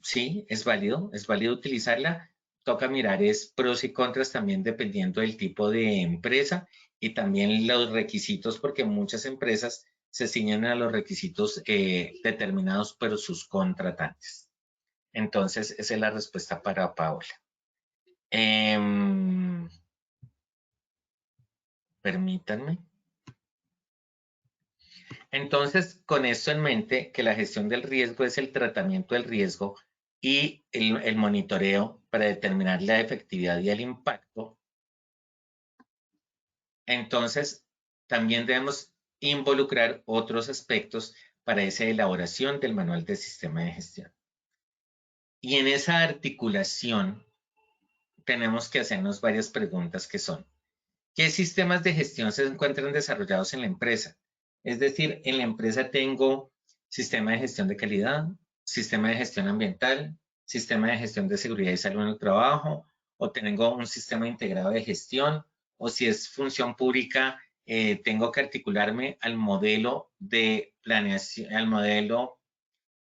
Speaker 3: Sí, es válido utilizarla. Toca mirar es pros y contras también dependiendo del tipo de empresa y también los requisitos, porque muchas empresas se ciñen a los requisitos determinados por sus contratantes. Entonces, esa es la respuesta para Paola. Permítanme. Entonces, con esto en mente, que la gestión del riesgo es el tratamiento del riesgo y el monitoreo para determinar la efectividad y el impacto, entonces también debemos involucrar otros aspectos para esa elaboración del manual de sistema de gestión. Y en esa articulación tenemos que hacernos varias preguntas que son, ¿qué sistemas de gestión se encuentran desarrollados en la empresa? Es decir, en la empresa tengo sistema de gestión de calidad, sistema de gestión ambiental, sistema de gestión de seguridad y salud en el trabajo, o tengo un sistema integrado de gestión, o si es función pública, tengo que articularme al modelo de planeación,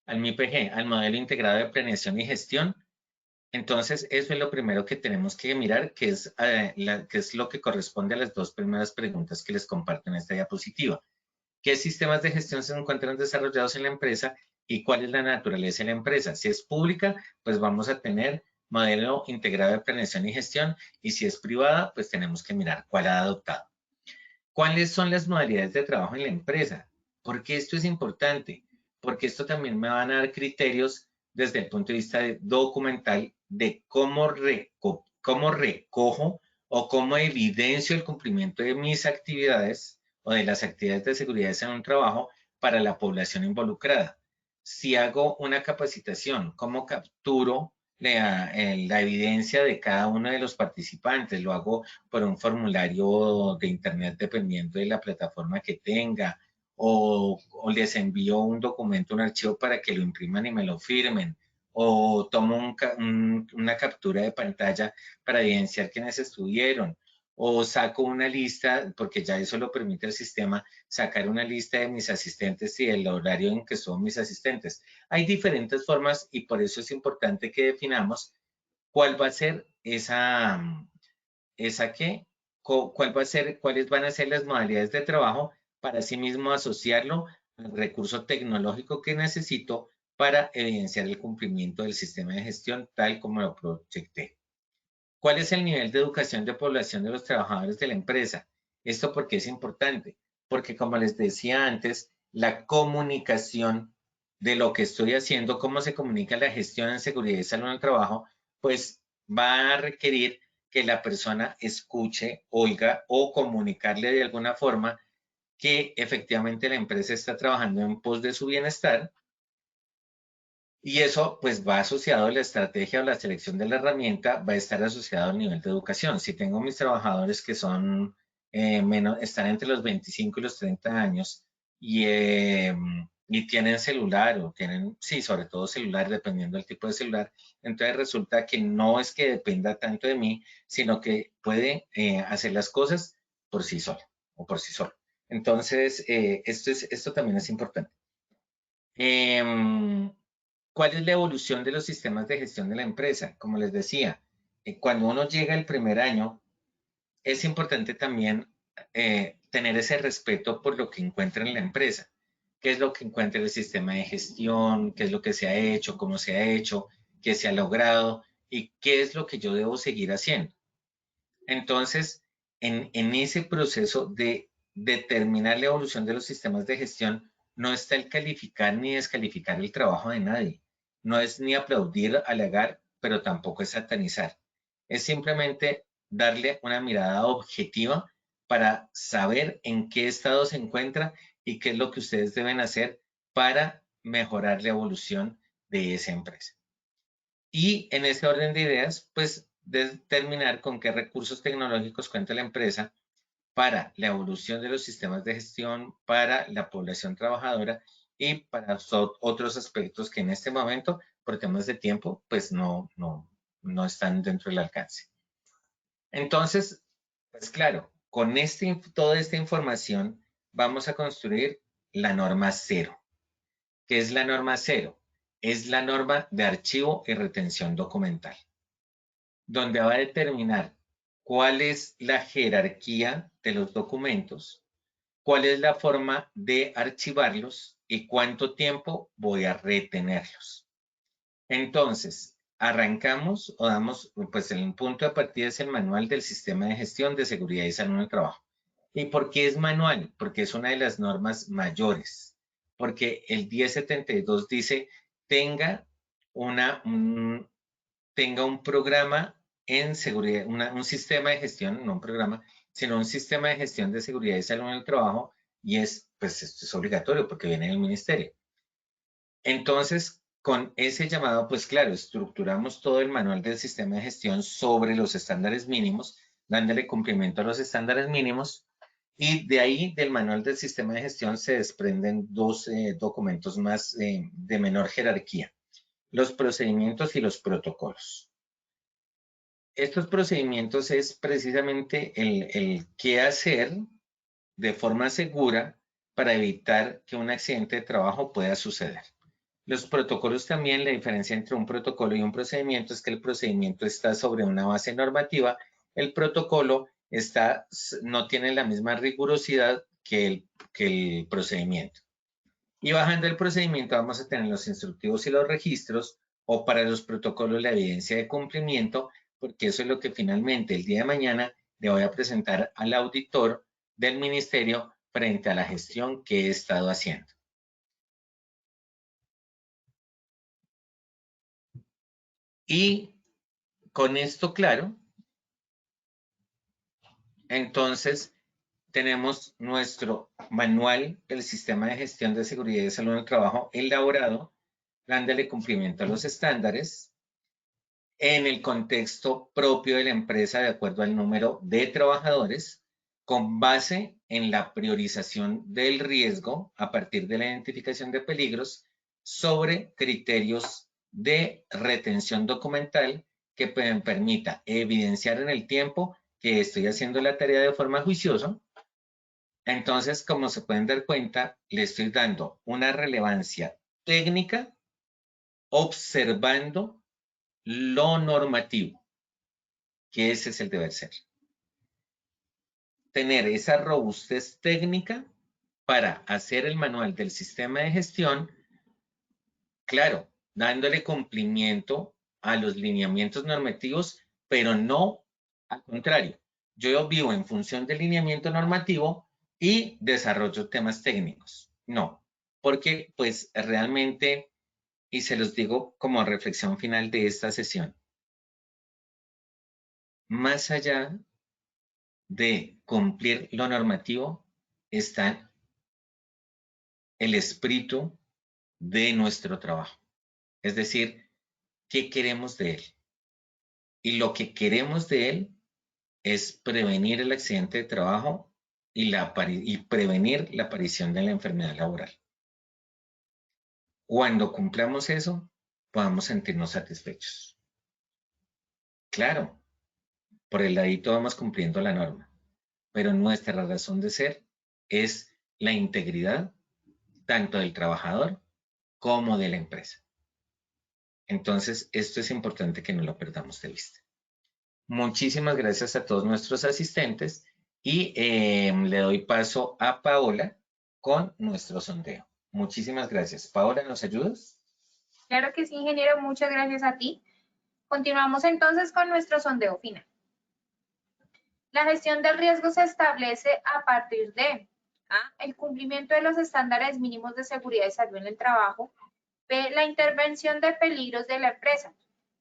Speaker 3: al MIPG, al modelo integrado de planeación y gestión. Entonces, eso es lo primero que tenemos que mirar, que es lo que corresponde a las dos primeras preguntas que les comparto en esta diapositiva. ¿Qué sistemas de gestión se encuentran desarrollados en la empresa y cuál es la naturaleza de la empresa? Si es pública, pues vamos a tener modelo integrado de planeación y gestión, y si es privada, pues tenemos que mirar cuál ha adoptado. ¿Cuáles son las modalidades de trabajo en la empresa? ¿Por qué esto es importante? Porque esto también me van a dar criterios desde el punto de vista documental de cómo recojo o cómo evidencio el cumplimiento de mis actividades o de las actividades de seguridad en un trabajo para la población involucrada. Si hago una capacitación, ¿cómo capturo la evidencia de cada uno de los participantes? Lo hago por un formulario de internet dependiendo de la plataforma que tenga, o les envío un documento, un archivo para que lo impriman y me lo firmen, o tomo una captura de pantalla para evidenciar quiénes estuvieron, o saco una lista, porque ya eso lo permite el sistema, sacar una lista de mis asistentes y el horario en que son mis asistentes. Hay diferentes formas y por eso es importante que definamos cuál va a ser cuál va a ser, cuáles van a ser las modalidades de trabajo para asimismo asociarlo al recurso tecnológico que necesito para evidenciar el cumplimiento del sistema de gestión tal como lo proyecté. ¿Cuál es el nivel de educación de población de los trabajadores de la empresa? ¿Esto por qué es importante? Porque como les decía antes, la comunicación de lo que estoy haciendo, cómo se comunica la gestión en seguridad y salud en el trabajo, pues va a requerir que la persona escuche, oiga o comunicarle de alguna forma que efectivamente la empresa está trabajando en pos de su bienestar. Y eso pues va asociado a la estrategia o la selección de la herramienta, va a estar asociado al nivel de educación. Si tengo mis trabajadores que son están entre los 25 y los 30 años y tienen celular o tienen, sí, sobre todo celular, dependiendo del tipo de celular, entonces resulta que no es que dependa tanto de mí, sino que puede hacer las cosas por sí solo o por sí solo. Entonces, esto también es importante. ¿Cuál es la evolución de los sistemas de gestión de la empresa? Como les decía, cuando uno llega el primer año, es importante también tener ese respeto por lo que encuentra en la empresa. ¿Qué es lo que encuentra el sistema de gestión? ¿Qué es lo que se ha hecho? ¿Cómo se ha hecho? ¿Qué se ha logrado? ¿Y qué es lo que yo debo seguir haciendo? Entonces, en ese proceso de determinar la evolución de los sistemas de gestión, no está el calificar ni descalificar el trabajo de nadie. No es ni aplaudir, halagar, pero tampoco es satanizar. Es simplemente darle una mirada objetiva para saber en qué estado se encuentra y qué es lo que ustedes deben hacer para mejorar la evolución de esa empresa. Y en ese orden de ideas, pues determinar con qué recursos tecnológicos cuenta la empresa para la evolución de los sistemas de gestión, para la población trabajadora y para otros aspectos que en este momento, por temas de tiempo, pues no están dentro del alcance. Entonces, pues claro, con toda esta información vamos a construir la norma 0. ¿Qué es la norma 0? Es la norma de archivo y retención documental, donde va a determinar cuál es la jerarquía de los documentos, cuál es la forma de archivarlos y cuánto tiempo voy a retenerlos. Entonces, arrancamos o damos, pues el punto de partida es el manual del sistema de gestión de seguridad y salud en el trabajo. ¿Y por qué es manual? Porque es una de las normas mayores. Porque el 1072 dice, tenga un programa en seguridad, un sistema de gestión, no un programa, sino un sistema de gestión de seguridad y salud en el trabajo, y pues esto es obligatorio porque viene del ministerio. Entonces, con ese llamado, pues claro, estructuramos todo el manual del sistema de gestión sobre los estándares mínimos, dándole cumplimiento a los estándares mínimos, y de ahí, del manual del sistema de gestión, se desprenden dos documentos más de menor jerarquía, los procedimientos y los protocolos. Estos procedimientos es precisamente el qué hacer de forma segura para evitar que un accidente de trabajo pueda suceder. Los protocolos también, la diferencia entre un protocolo y un procedimiento es que el procedimiento está sobre una base normativa, el protocolo no tiene la misma rigurosidad que el procedimiento. Y bajando el procedimiento vamos a tener los instructivos y los registros, o para los protocolos la evidencia de cumplimiento, porque eso es lo que finalmente el día de mañana le voy a presentar al auditor del ministerio frente a la gestión que he estado haciendo. Y con esto claro, entonces tenemos nuestro manual del sistema de gestión de seguridad y salud en el trabajo elaborado, dándole cumplimiento a los estándares en el contexto propio de la empresa de acuerdo al número de trabajadores, con base en la priorización del riesgo a partir de la identificación de peligros sobre criterios de retención documental que permita evidenciar en el tiempo que estoy haciendo la tarea de forma juiciosa, entonces, como se pueden dar cuenta, le estoy dando una relevancia técnica observando lo normativo, que ese es el deber ser. Tener esa robustez técnica para hacer el manual del sistema de gestión, claro, dándole cumplimiento a los lineamientos normativos, pero no al contrario. Yo vivo en función del lineamiento normativo y desarrollo temas técnicos. No, porque pues realmente, y se los digo como reflexión final de esta sesión, más allá de cumplir lo normativo está el espíritu de nuestro trabajo. Es decir, ¿qué queremos de él? Y lo que queremos de él es prevenir el accidente de trabajo y prevenir la aparición de la enfermedad laboral. Cuando cumplamos eso, podamos sentirnos satisfechos. Claro, por el ladito vamos cumpliendo la norma, pero nuestra razón de ser es la integridad tanto del trabajador como de la empresa. Entonces, esto es importante que no lo perdamos de vista. Muchísimas gracias a todos nuestros asistentes y le doy paso a Paola con nuestro sondeo. Muchísimas gracias. Paola, ¿nos ayudas?
Speaker 2: Claro que sí, ingeniero, muchas gracias a ti. Continuamos entonces con nuestro sondeo final. La gestión del riesgo se establece a partir de A, el cumplimiento de los estándares mínimos de seguridad y salud en el trabajo. B, la intervención de peligros de la empresa.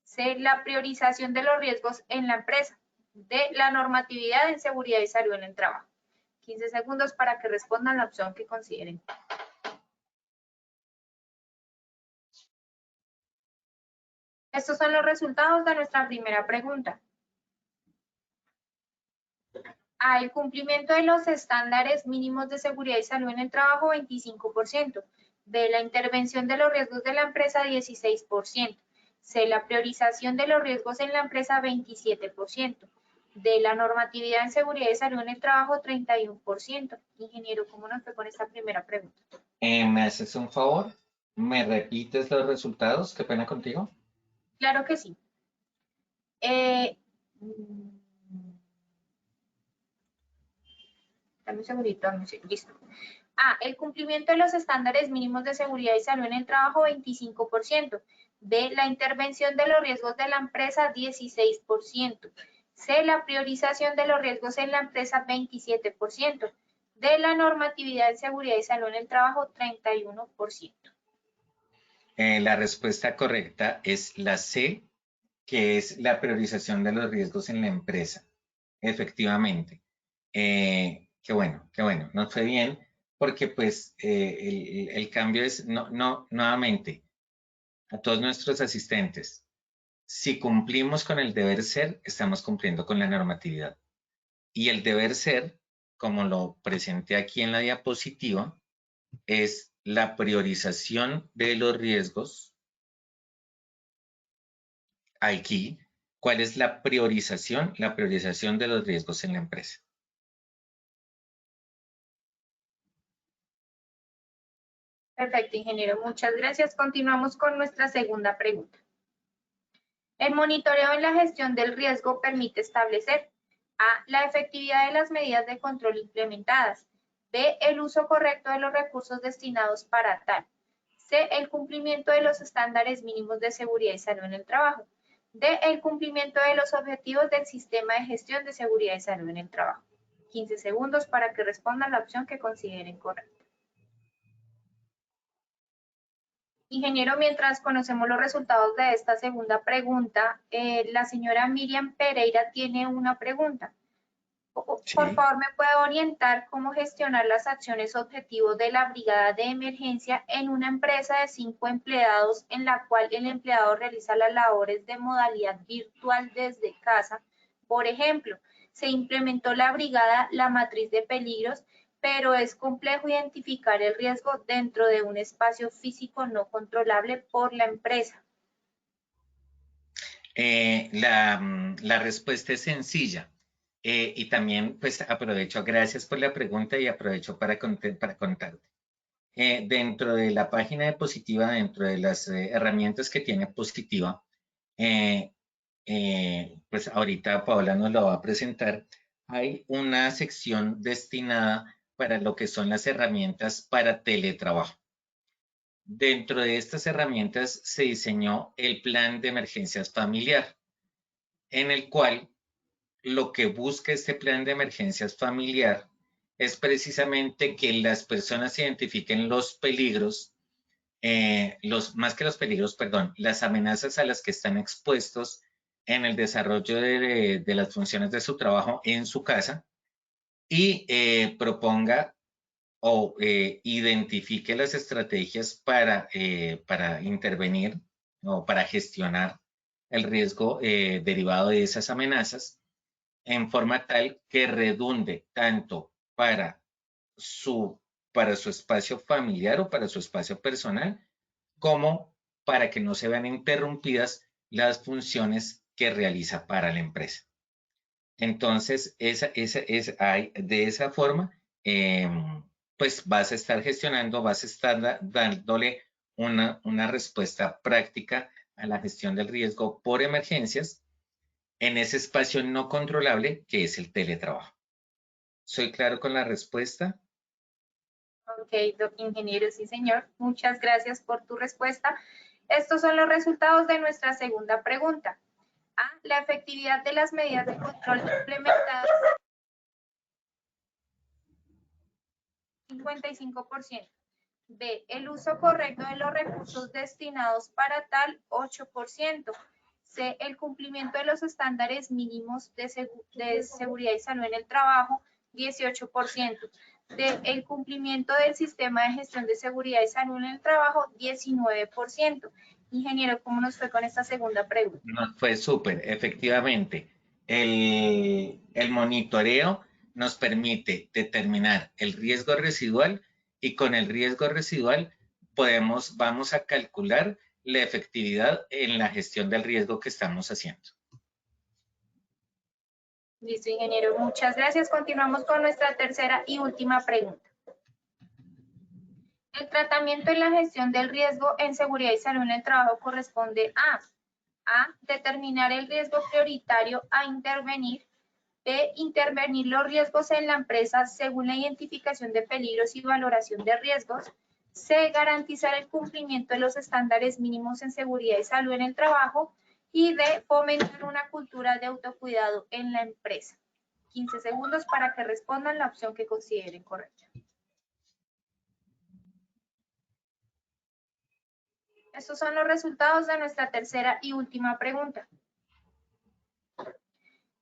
Speaker 2: C, la priorización de los riesgos en la empresa. D, la normatividad en seguridad y salud en el trabajo. 15 segundos para que respondan la opción que consideren. Estos son los resultados de nuestra primera pregunta. A, el cumplimiento de los estándares mínimos de seguridad y salud en el trabajo, 25%. B, la intervención de los riesgos de la empresa, 16%. C, la priorización de los riesgos en la empresa, 27%. D, la normatividad en seguridad y salud en el trabajo, 31%. Ingeniero, ¿cómo nos fue con esta primera pregunta?
Speaker 3: ¿Me haces un favor? ¿Me repites los resultados? Qué pena contigo.
Speaker 2: Claro que sí. Dame un segundito, listo. A, el cumplimiento de los estándares mínimos de seguridad y salud en el trabajo, 25%. B, la intervención de los riesgos de la empresa, 16%. C, la priorización de los riesgos en la empresa, 27%. D, la normatividad de seguridad y salud en el trabajo, 31%.
Speaker 3: La respuesta correcta es la C, que es la priorización de los riesgos en la empresa. Efectivamente. Qué bueno, nos fue bien, porque pues el cambio es, nuevamente, a todos nuestros asistentes, si cumplimos con el deber ser, estamos cumpliendo con la normatividad. Y el deber ser, como lo presenté aquí en la diapositiva, es la priorización de los riesgos. Aquí, ¿cuál es la priorización? La priorización de los riesgos en la empresa.
Speaker 2: Perfecto, ingeniero. Muchas gracias. Continuamos con nuestra segunda pregunta. El monitoreo en la gestión del riesgo permite establecer A, la efectividad de las medidas de control implementadas. B, el uso correcto de los recursos destinados para tal. C, el cumplimiento de los estándares mínimos de seguridad y salud en el trabajo. D, el cumplimiento de los objetivos del sistema de gestión de seguridad y salud en el trabajo. 15 segundos para que respondan la opción que consideren correcta. Ingeniero, mientras conocemos los resultados de esta segunda pregunta, la señora Miriam Pereira tiene una pregunta.
Speaker 3: Sí.
Speaker 2: Por favor, ¿me puede orientar cómo gestionar las acciones objetivos de la brigada de emergencia en una empresa de 5 empleados en la cual el empleado realiza las labores de modalidad virtual desde casa? Por ejemplo, se implementó la brigada La Matriz de Peligros, pero es complejo identificar el riesgo dentro de un espacio físico no controlable por la empresa.
Speaker 3: La respuesta es sencilla. Y también, pues aprovecho, gracias por la pregunta y aprovecho para contarte. Dentro de la página de Positiva, dentro de las herramientas que tiene Positiva, pues ahorita Paola nos lo va a presentar, hay una sección destinada para lo que son las herramientas para teletrabajo. Dentro de estas herramientas se diseñó el plan de emergencias familiar, en el cual lo que busca este plan de emergencias familiar es precisamente que las personas identifiquen los peligros, más que los peligros, perdón, las amenazas a las que están expuestos en el desarrollo de las funciones de su trabajo en su casa y proponga o identifique las estrategias para intervenir o para gestionar el riesgo derivado de esas amenazas en forma tal que redunde tanto su, para su espacio familiar o para su espacio personal, como para que no se vean interrumpidas las funciones que realiza para la empresa. Entonces, de esa forma, pues vas a estar gestionando, vas a estar dándole una respuesta práctica a la gestión del riesgo por emergencias en ese espacio no controlable que es el teletrabajo. ¿Soy claro con la respuesta?
Speaker 2: Ok, ingeniero, sí señor. Muchas gracias por tu respuesta. Estos son los resultados de nuestra segunda pregunta. A. La efectividad de las medidas de control implementadas 55%. B. El uso correcto de los recursos destinados para tal 8%. C. El cumplimiento de los estándares mínimos de seguridad y salud en el trabajo 18%. D. El cumplimiento del sistema de gestión de seguridad y salud en el trabajo 19%. Ingeniero, ¿cómo nos fue con esta segunda pregunta?
Speaker 3: Nos fue súper, efectivamente. El monitoreo nos permite determinar el riesgo residual y con el riesgo residual vamos a calcular la efectividad en la gestión del riesgo que estamos haciendo.
Speaker 2: Listo, ingeniero. Muchas gracias. Continuamos con nuestra tercera y última pregunta. El tratamiento y la gestión del riesgo en seguridad y salud en el trabajo corresponde a determinar el riesgo prioritario a intervenir. B. Intervenir los riesgos en la empresa según la identificación de peligros y valoración de riesgos. C. Garantizar el cumplimiento de los estándares mínimos en seguridad y salud en el trabajo. Y D. Fomentar una cultura de autocuidado en la empresa. 15 segundos para que respondan la opción que consideren correcta. Estos son los resultados de nuestra tercera y última pregunta.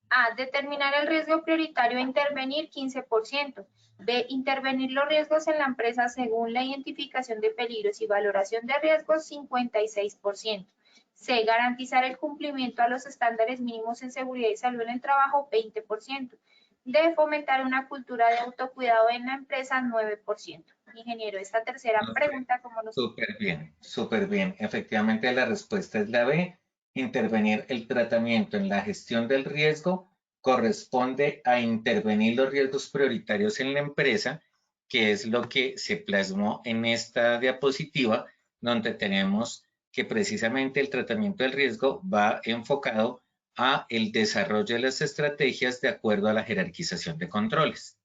Speaker 2: A. Determinar el riesgo prioritario a intervenir 15%. B. Intervenir los riesgos en la empresa según la identificación de peligros y valoración de riesgos 56%. C. Garantizar el cumplimiento a los estándares mínimos en seguridad y salud en el trabajo 20%. D. Fomentar una cultura de autocuidado en la empresa 9%. Ingeniero, esta tercera pregunta, ¿cómo nos...
Speaker 3: Súper bien, súper bien. Efectivamente, la respuesta es la B. Intervenir el tratamiento en la gestión del riesgo corresponde a intervenir los riesgos prioritarios en la empresa, que es lo que se plasmó en esta diapositiva, donde tenemos que precisamente el tratamiento del riesgo va enfocado a el desarrollo de las estrategias de acuerdo a la jerarquización de controles.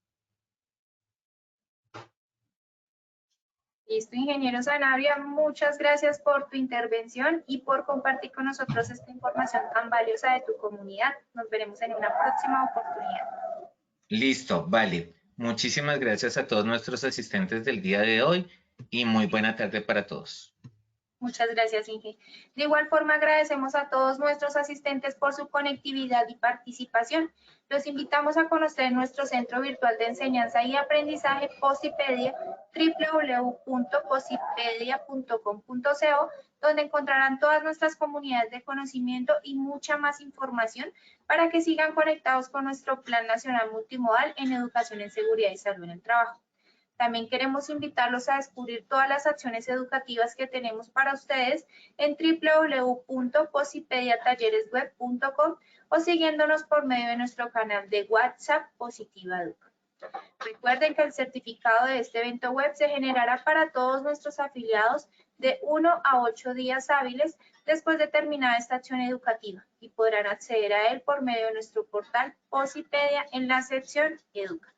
Speaker 2: Listo, ingeniero Sanabria, muchas gracias por tu intervención y por compartir con nosotros esta información tan valiosa de tu comunidad. Nos veremos en una próxima oportunidad.
Speaker 3: Listo, vale. Muchísimas gracias a todos nuestros asistentes del día de hoy y muy buena tarde para todos.
Speaker 2: Muchas gracias, Inge. De igual forma, agradecemos a todos nuestros asistentes por su conectividad y participación. Los invitamos a conocer nuestro Centro Virtual de Enseñanza y Aprendizaje Posipedia, www.posipedia.com.co, donde encontrarán todas nuestras comunidades de conocimiento y mucha más información para que sigan conectados con nuestro Plan Nacional Multimodal en Educación en Seguridad y Salud en el Trabajo. También queremos invitarlos a descubrir todas las acciones educativas que tenemos para ustedes en www.posipediatalleresweb.com o siguiéndonos por medio de nuestro canal de WhatsApp Positiva Educa. Recuerden que el certificado de este evento web se generará para todos nuestros afiliados de 1 a 8 días hábiles después de terminar esta acción educativa y podrán acceder a él por medio de nuestro portal Posipedia en la sección Educa.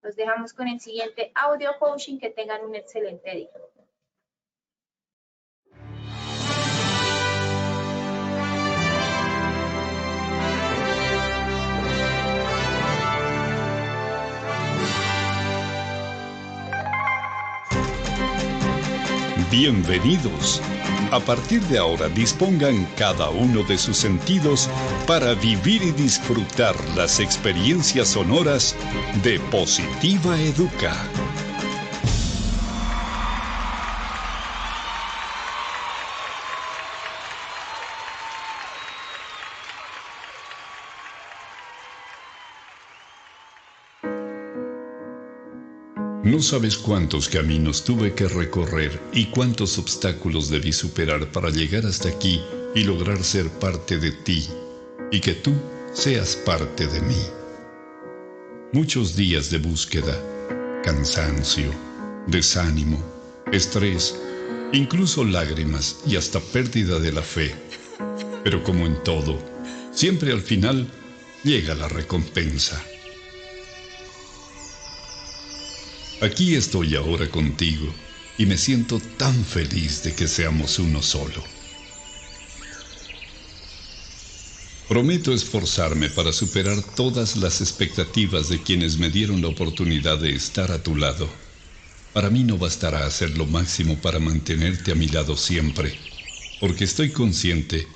Speaker 2: Los dejamos con el siguiente audio coaching. Que tengan un excelente día.
Speaker 4: Bienvenidos. A partir de ahora dispongan cada uno de sus sentidos para vivir y disfrutar las experiencias sonoras de Positiva Educa. No sabes cuántos caminos tuve que recorrer y cuántos obstáculos debí superar para llegar hasta aquí y lograr ser parte de ti y que tú seas parte de mí. Muchos días de búsqueda, cansancio, desánimo, estrés, incluso lágrimas y hasta pérdida de la fe. Pero como en todo, siempre al final llega la recompensa. Aquí estoy ahora contigo y me siento tan feliz de que seamos uno solo. Prometo esforzarme para superar todas las expectativas de quienes me dieron la oportunidad de estar a tu lado. Para mí no bastará hacer lo máximo para mantenerte a mi lado siempre, porque estoy consciente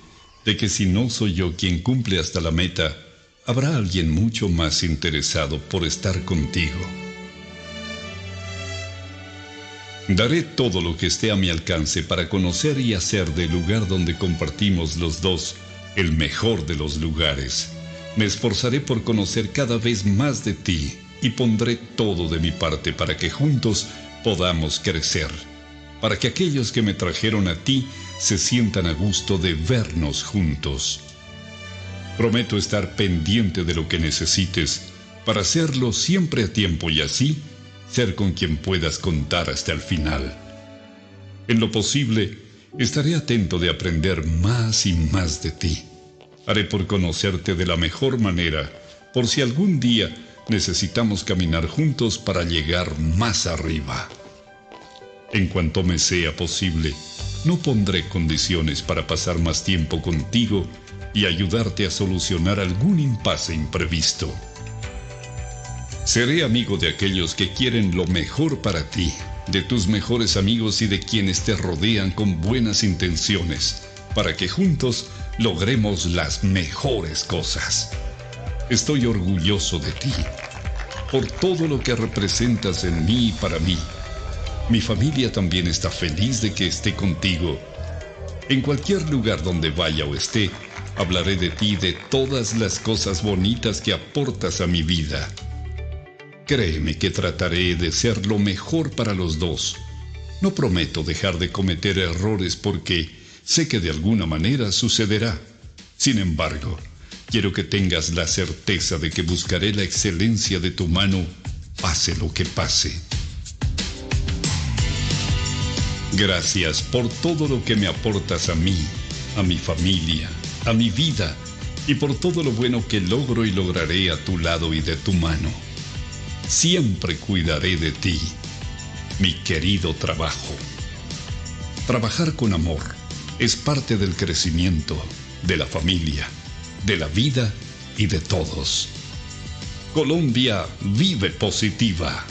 Speaker 4: de que si no soy yo quien cumple hasta la meta, habrá alguien mucho más interesado por estar contigo. Daré todo lo que esté a mi alcance para conocer y hacer del lugar donde compartimos los dos el mejor de los lugares. Me esforzaré por conocer cada vez más de ti y pondré todo de mi parte para que juntos podamos crecer, para que aquellos que me trajeron a ti se sientan a gusto de vernos juntos. Prometo estar pendiente de lo que necesites para hacerlo siempre a tiempo y así ser con quien puedas contar hasta el final. En lo posible, estaré atento de aprender más y más de ti. Haré por conocerte de la mejor manera, por si algún día necesitamos caminar juntos para llegar más arriba. En cuanto me sea posible, no pondré condiciones para pasar más tiempo contigo y ayudarte a solucionar algún impasse imprevisto. Seré amigo de aquellos que quieren lo mejor para ti, de tus mejores amigos y de quienes te rodean con buenas intenciones, para que juntos logremos las mejores cosas. Estoy orgulloso de ti, por todo lo que representas en mí y para mí. Mi familia también está feliz de que esté contigo. En cualquier lugar donde vaya o esté, hablaré de ti y de todas las cosas bonitas que aportas a mi vida. Créeme que trataré de ser lo mejor para los dos. No prometo dejar de cometer errores porque sé que de alguna manera sucederá. Sin embargo, quiero que tengas la certeza de que buscaré la excelencia de tu mano, pase lo que pase. Gracias por todo lo que me aportas a mí, a mi familia, a mi vida y por todo lo bueno que logro y lograré a tu lado y de tu mano. Siempre cuidaré de ti, mi querido trabajo. Trabajar con amor es parte del crecimiento, de la familia, de la vida y de todos. Colombia vive positiva.